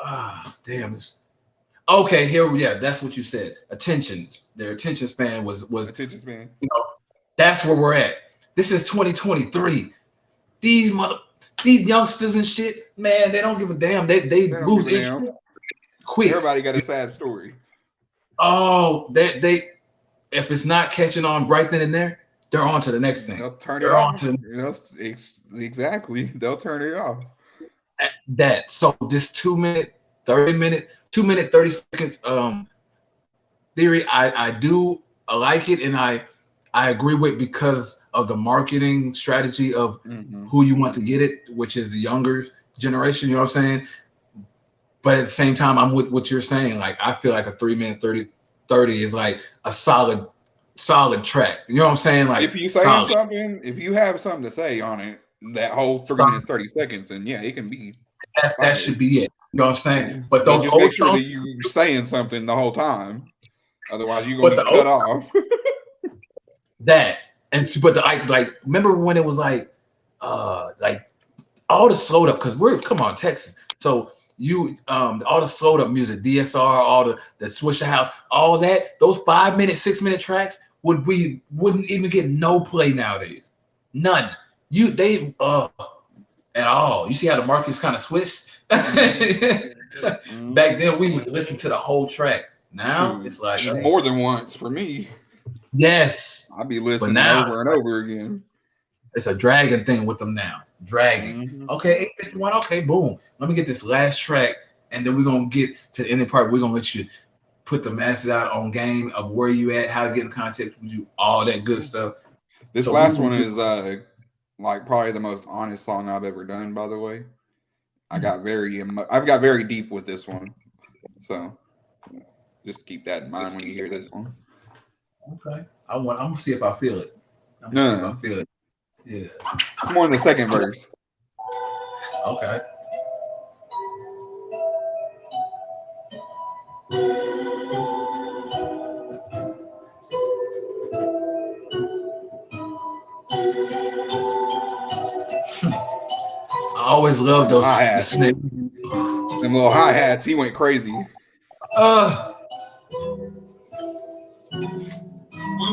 uh, Damn. Okay, here. Yeah, that's what you said. Attention. Their attention span was. attention span. You know, that's where we're at. This is 2023. These mother, these youngsters and shit, man, they don't give a damn. They They don't lose give a damn. interest quick. Everybody got a sad story. Oh, they if it's not catching on right then and there, they're on to the next thing. They'll turn it They're on off. to Exactly. They'll turn it off. that. So this 2 minute, 30 minute, 2 minute, 30 seconds theory, I like it, and I agree with, because of the marketing strategy of Mm-hmm. who you want to get it, which is the younger generation, you know what I'm saying? But at the same time, I'm with what you're saying. Like, I feel like a 3 minute 30 is like a solid track. You know what I'm saying? Like, If you saying solid. something, if you have something to say on it, that whole 3 minutes 30 seconds, and yeah, it can be That fire. should be it. You know what I'm saying? But But those just old make sure songs, that you're saying something the whole time. Otherwise, you're but gonna the be old cut off. that but the like remember when it was like all the slowed up, because we're come on Texas. So you all the slowed up music, DSR, all the Swisher House, all that, those 5 minute, 6 minute tracks wouldn't even get no play nowadays. None. You they at all. You see how the market's kind of switched? Back then we would listen to the whole track. Now Shoot, it's like, more than once for me. yes, I'd be but listening now over and over again. It's a dragon thing with them now. Dragon. Mhm. Okay, 851. Okay, boom. Let me get this last track, and then we're gonna get to the ending part. We're gonna let you put the masses out on game of where you at, how to get in contact with you, all that good stuff. This So last we will one do- is like probably the most honest song I've ever done. By the way, I've got very deep with this one, so just keep that in mind when you hear this one. Okay. I'm gonna see if I feel it. I'm gonna see No, if I feel it. Yeah. it's more in the second verse. Okay. I always love those the Hi-hats. snare. Them little hi hats, he went crazy. When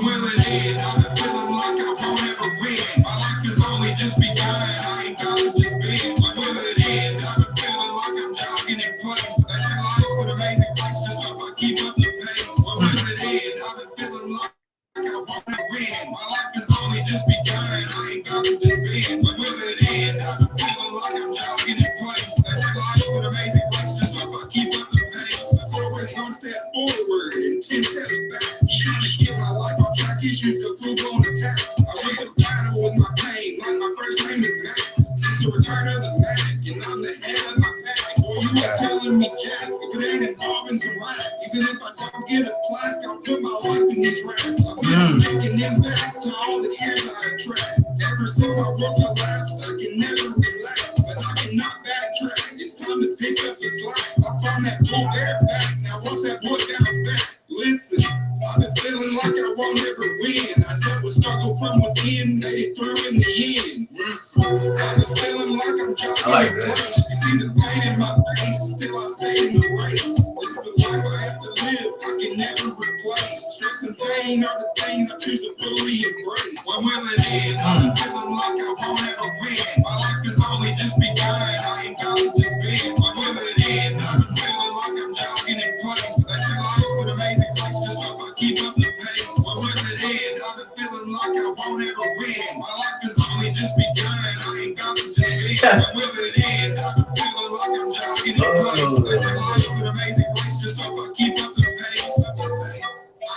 will it end? I've been feeling like I won't ever win. My life has only just begun. I ain't gotta just been. When will it end? I've been feeling like I'm jogging in place. That life's an amazing place. Just hope I keep up the pace. When will it end? I've been feeling like I won't ever win. My life has only just begun. I ain't gotta just been. When will it end? I've been feeling like I'm jogging in place. That life's an amazing place. Just hope I keep up the pace. It's always one step forward and 10 steps back. Trying to get my life on track, issues to prove on the tap. I went to battle with my pain, like my first name is Max. So return as a Mac, and I'm the head of my pack. Boy, you ain't telling me jack, if it ain't involving some rap. Even if I don't get a plaque, I'll put my life in these raps. I'm making impact to all the ears I attract. Ever since my work collapsed, I can never relax. And I cannot backtrack, it's time to pick up the slack. I found that blue air back, now once that boy bounce back. Listen, I've been feeling like I won't ever win. I never struggle from within, made it through in the end. Listen, I've been feeling like I'm jogging I like in that. place. You see the pain in my face, still I stay in the race. This is the life I have to live, I can never replace. Stress and pain are the things I choose to fully embrace. When will it end? I've been feeling like I won't ever win. My life has only just begun, I ain't gotta just been. When will it end? I've been feeling like I'm jogging in place. That life's an amazing place, just hope I keep up the pace. When will it end? I've been feeling like I won't ever win. My life has only just begun, I ain't gotta just been. When will it end? I've been feeling like I'm jogging in place. That life's an amazing place, just hope I keep up the pace.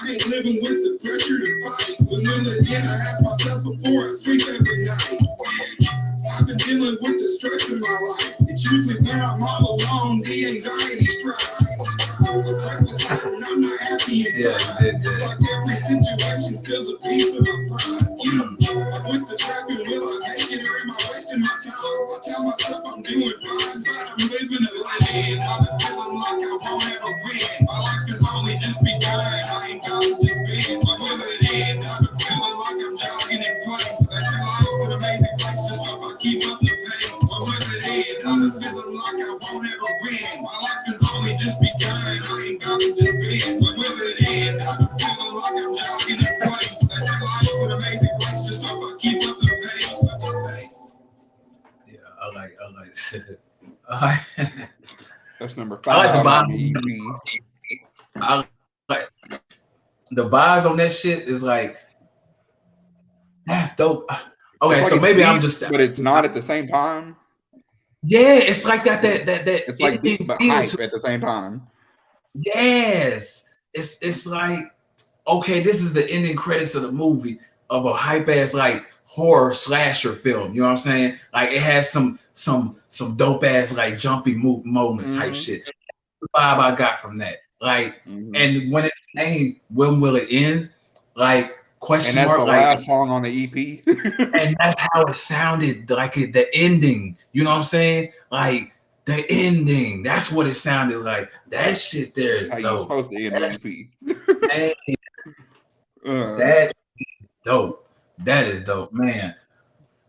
I ain't living with the pressure to fight. When will it end? I ask myself before I sleep every night. I've been dealing with the stress in my life. It's usually when I'm all alone, the anxiety strikes. I'm not happy inside. It's like every situation steals a piece of my pride. Like with this rapping, will I make it or am I wasting my time? I tell myself I'm doing fine, inside I'm living a life. I've been feeling like I won't ever win. My life has only just begun, I ain't gotta just been. When will it end? I've been feeling like I'm jogging in place. That life's an amazing place, just hope I keep up the pace. When will it end? I've been feeling like I won't ever win. My life has only just begun, I ain't gotta just been. When will it end? I've been feeling like I'm jogging in place. That life's an amazing place, just hope I keep up the pace. Yeah, I like I That's number I like 5 the on vibe. the EP. I like the vibes on that shit is like that's dope. Okay, It's like so it's maybe I'm deep, just but it's not at the same time. yeah, it's like that It's like deep but feel hype to- at the same time. yes. It's like okay, this is the ending credits of the movie of a hype ass like horror slasher film. You know what I'm saying? Like it has some dope ass like jumpy moments type Mhm. shit. The vibe I got from that. Like Mhm. and when it's saying when will it end? Like question And that's mark the like last song on the E EP. and that's how it sounded like the ending. You know what I'm saying? Like the ending. That's what it sounded like. That shit there is How you dope. supposed to end the EP. Man, Uh, that is dope. That is dope, man.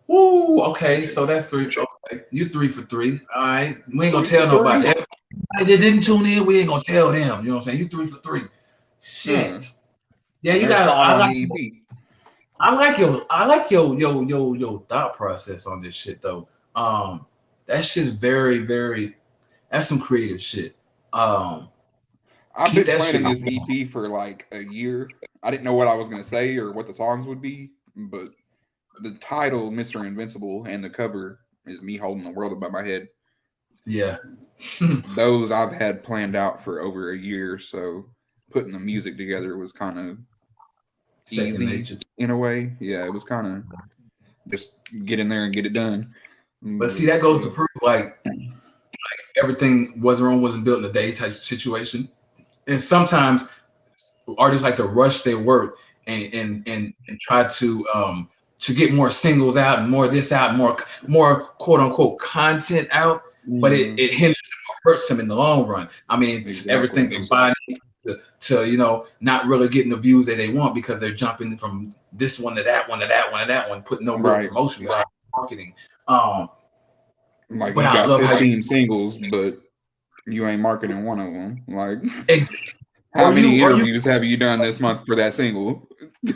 Woo, okay, so that's 3. Okay, you 3 for 3. All right. We ain't gonna 3 tell for 3. nobody. Everybody that didn't tune in, we ain't gonna tell them. You know what I'm saying? You 3 for 3. Shit. Yeah, you There's got 5 I on like the EP. I like your thought process on this shit though. That shit is very, very that's some creative shit. I've Keep been that shit planning this EP for like a year. I didn't know what I was gonna say or what the songs would be, but the title Mr. Invincible and the cover is me holding the world above my head. Yeah. Those I've had planned out for over a year, so putting the music together was kind of Second easy nature. in a way. Yeah, it was kind of just get in there and get it done. But see, that goes to prove like everything wasn't built in a day type situation. And sometimes artists like to rush their work and try to get more singles out and more this out, more quote unquote content out, but it hinders them or hurts them in the long run. I mean, Exactly. everything from finance to not really getting the views that they want because they're jumping from this one to that one to that one to that one, putting no real Right. promotion behind marketing. Like But you I got love how 15 singles, but you ain't marketing one of them. Like, Exactly. how Or many you- or you- interviews have you done this month for that single?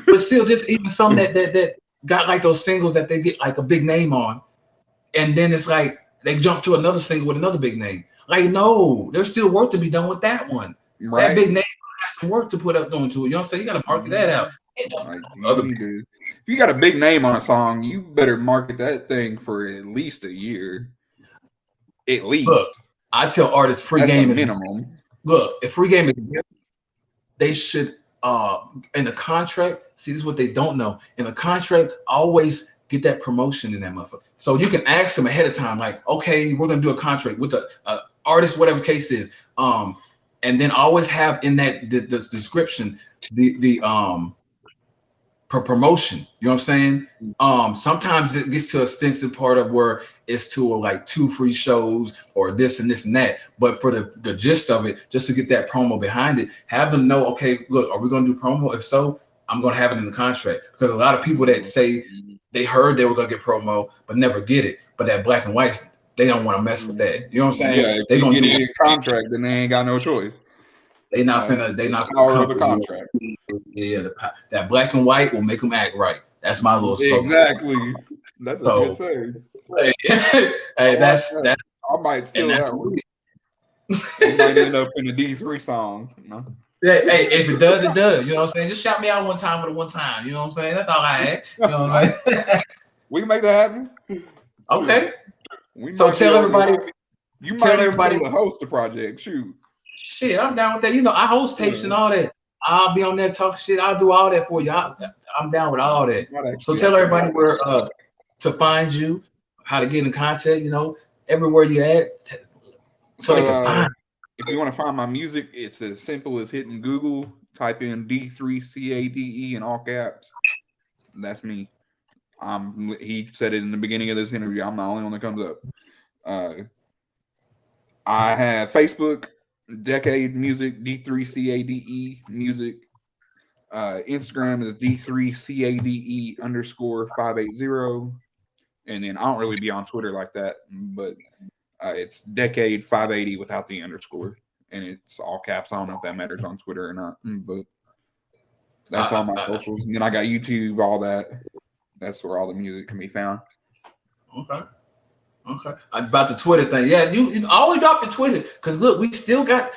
But still, just even some that got like those singles that they get like a big name on, and then it's like they jump to another single with another big name. Like, no, there's still work to be done with that one. That Right? big name has some work to put up onto it. You know what I'm saying? You got to market that out. Like, Other if you got a big name on a song, you better market that thing for at least a year. At least. Look, I tell artists, free That's game a is minimum. look. If free game is, they should in the contract. See, this is what they don't know. In a contract, always get that promotion in that motherfucker. So you can ask them ahead of time, like, okay, we're gonna do a contract with the artist, whatever the case is. And then always have in that the description the promotion. You know what I'm saying? Sometimes it gets to a extensive part of where it's to like 2 free shows or this and this and that. But for the gist of it, just to get that promo behind it, have them know, okay, look, are we gonna do promo? If so, I'm gonna have it in the contract. Because a lot of people that say they heard they were gonna get promo but never get it, but that black and white, they don't want to mess with that. You know what I'm saying? Yeah, if They you gonna get do it in contract, then they ain't got no choice. they not gonna Power of come a for you. contract. Yeah, that black and white will make them act right. That's my little slogan. Exactly. That's a So- good saying. Hey, that's that. I might steal And that one. It might end up in a D3 song. No? Hey, if it does, it does. You know what I'm saying? Just shout me out one time for the one time. You know what I'm saying? That's all I ask. You know what I'm saying? We can make that happen. Okay. We So might be tell able everybody. to- You tell might everybody- be able to host the project. Shoot. Shit, I'm down with that. You know, I host tapes and all that. I'll be on there talk shit. I'll do all that for you. I'm down with all that. Might actually So tell have to- everybody where to find you, how to get in contact. You know, everywhere you at, so they can find. If you want to find my music, it's as simple as hitting Google, type in D3CADE in all caps. That's me. He said it in the beginning of this interview. I'm the only one that comes up. I have Facebook, Decade Music, D3CADE Music. Instagram is D3CADE_580. And then I don't really be on Twitter like that, but it's Decade 580 without the underscore. And it's all caps. I don't know if that matters on Twitter or not, but that's all my socials. And then I got YouTube, all that. That's where all the music can be found. Okay. About the Twitter thing, yeah. You always drop the Twitter because look, we still got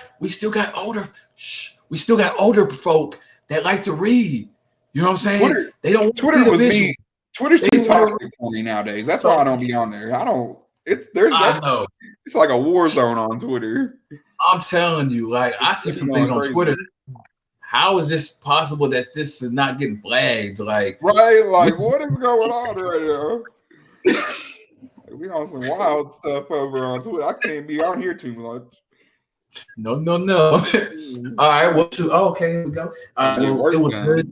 older folk that like to read. You know what I'm saying? They don't Twitter see the with visual. me. Twitter's They too wanna- toxic for me nowadays. That's why I don't be on there. I don't. It's I know. It's like a war zone on Twitter. I'm telling you, like I see some things on Crazy. Twitter. How is this possible that this is not getting flagged? Like, Right? Like, what is going on right now? We on some wild stuff over on Twitter. I can't be on here too much. no. All right, well, okay, here we go. Well, it was good.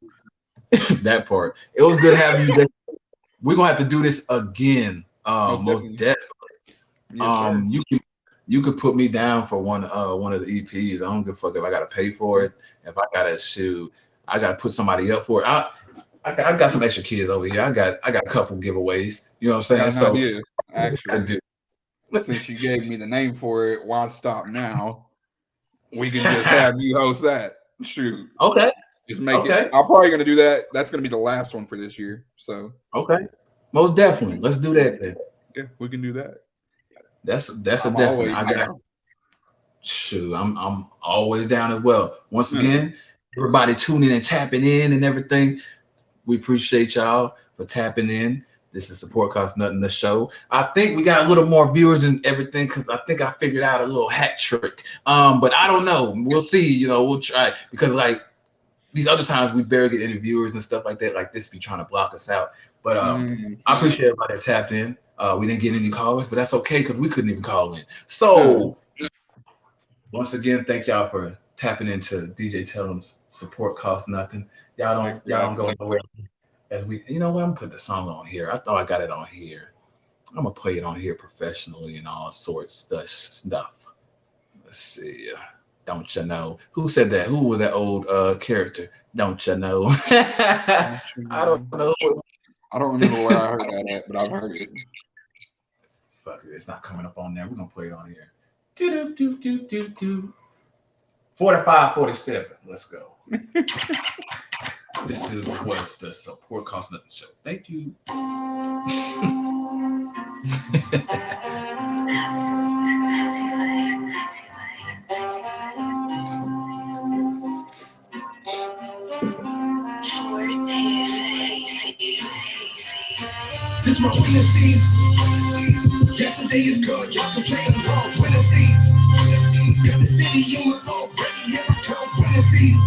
That part. It was good having you there. We're gonna have to do this again. Most definitely. Yes, You could put me down for one of the EPs. I don't give a fuck if I gotta pay for it. If I gotta I gotta put somebody up for it. I got some extra kids over here. I got a couple giveaways. You know what I'm saying? sir. So Idea, I actually, do. since you gave me the name for it, why stop now? We can just have you host that. Shoot. Okay. Just make Okay. it. I'm probably gonna do that. That's gonna be the last one for this year. So Okay. Most definitely. Let's do that then. yeah, we can do that. That's a I'm definite. always down. I'm always down as well. Once Mhm. again, everybody tuning and tapping in and everything. We appreciate y'all for tapping in. This is Support Costs Nothing, the show. I think we got a little more viewers and everything because I think I figured out a little hat trick. But I don't know. We'll see. You know, we'll try because like these other times we barely get any viewers and stuff like that. Like this be trying to block us out. But I appreciate everybody that tapped in. We didn't get any callers, but that's okay because we couldn't even call in. So once again, thank y'all for tapping into DJ Tellum's Support Costs Nothing. Y'all don't go nowhere. As we, you know what, I'm gonna put the song on here. I thought I got it on here. I'm gonna play it on here professionally and all sorts of stuff. Let's see. Don't you know? Who said that? Who was that old character? Don't you know? I don't know. I don't remember where I heard that at, but I've heard it. Fuck it, it's not coming up on there. We're gonna play it on here. 45-47. Let's go. This was the Support Costs Nothing show. Thank you. This my winning seeds. Yesterday is good, y'all can play along. Winning seeds. Got the city in my already. Here I come. Winning seeds.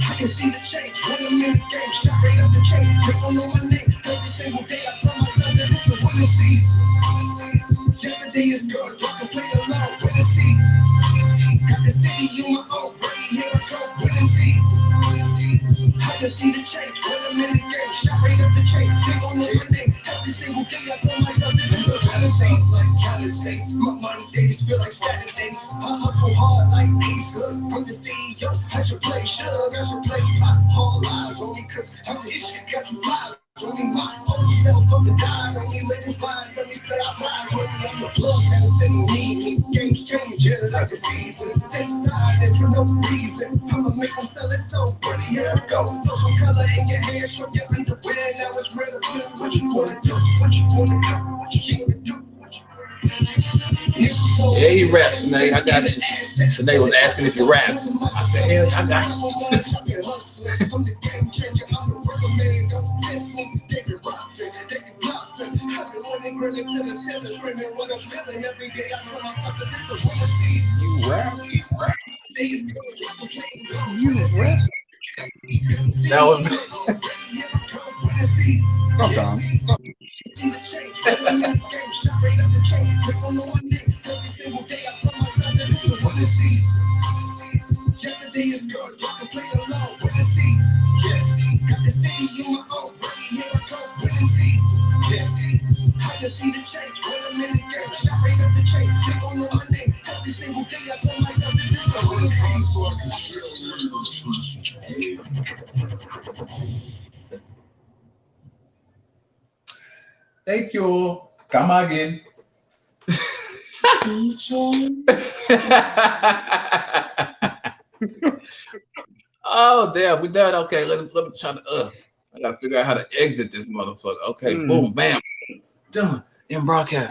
I can see the change when I'm in the game. Shot right up the chain. They don't know my name. Every single day I tell myself that it's the winning seeds. Yesterday is good, y'all can play along. Winning seeds. Got the city in my already. Here I come. Winning seeds. I can see the change when I'm in the game. Shot right up the chain. They don't know my name. Every single day I tell myself that it's the winning seeds. Like Cali my Mondays feel like Saturdays. I hustle hard like Ace Hood. I'm the CEO. I should play Shug. I should play pop. All lies only cause I'm the issue. Got you live. Only my own self of the die. Only let this line tell me stay out line. Only I'm the plug that is in me. Games changing like the seasons. Take side and for no reason. I'ma make them sell it so pretty. Here I go. Throw some color in your hair. Show your underwear. Now it's red or blue. What you wanna do? What you wanna do? What you wanna do? Yeah, he raps, Sinead. I got you. Sinead was asking if you rap. I said, hell, I got you. You rap? You rap? That was me. Sometimes. Yesterday is good, y'all can play along with the seeds. Got the city in my own body, here I come with the seeds. I can see the change when I'm in the game. Shot right up the chain, they don't know my name. Every single day I tell myself that this is what it is. Thank you. Come again. DJ. Oh damn, we done. Okay, let me try to. I gotta figure out how to exit this motherfucker. Okay, boom, bam, done. In broadcast.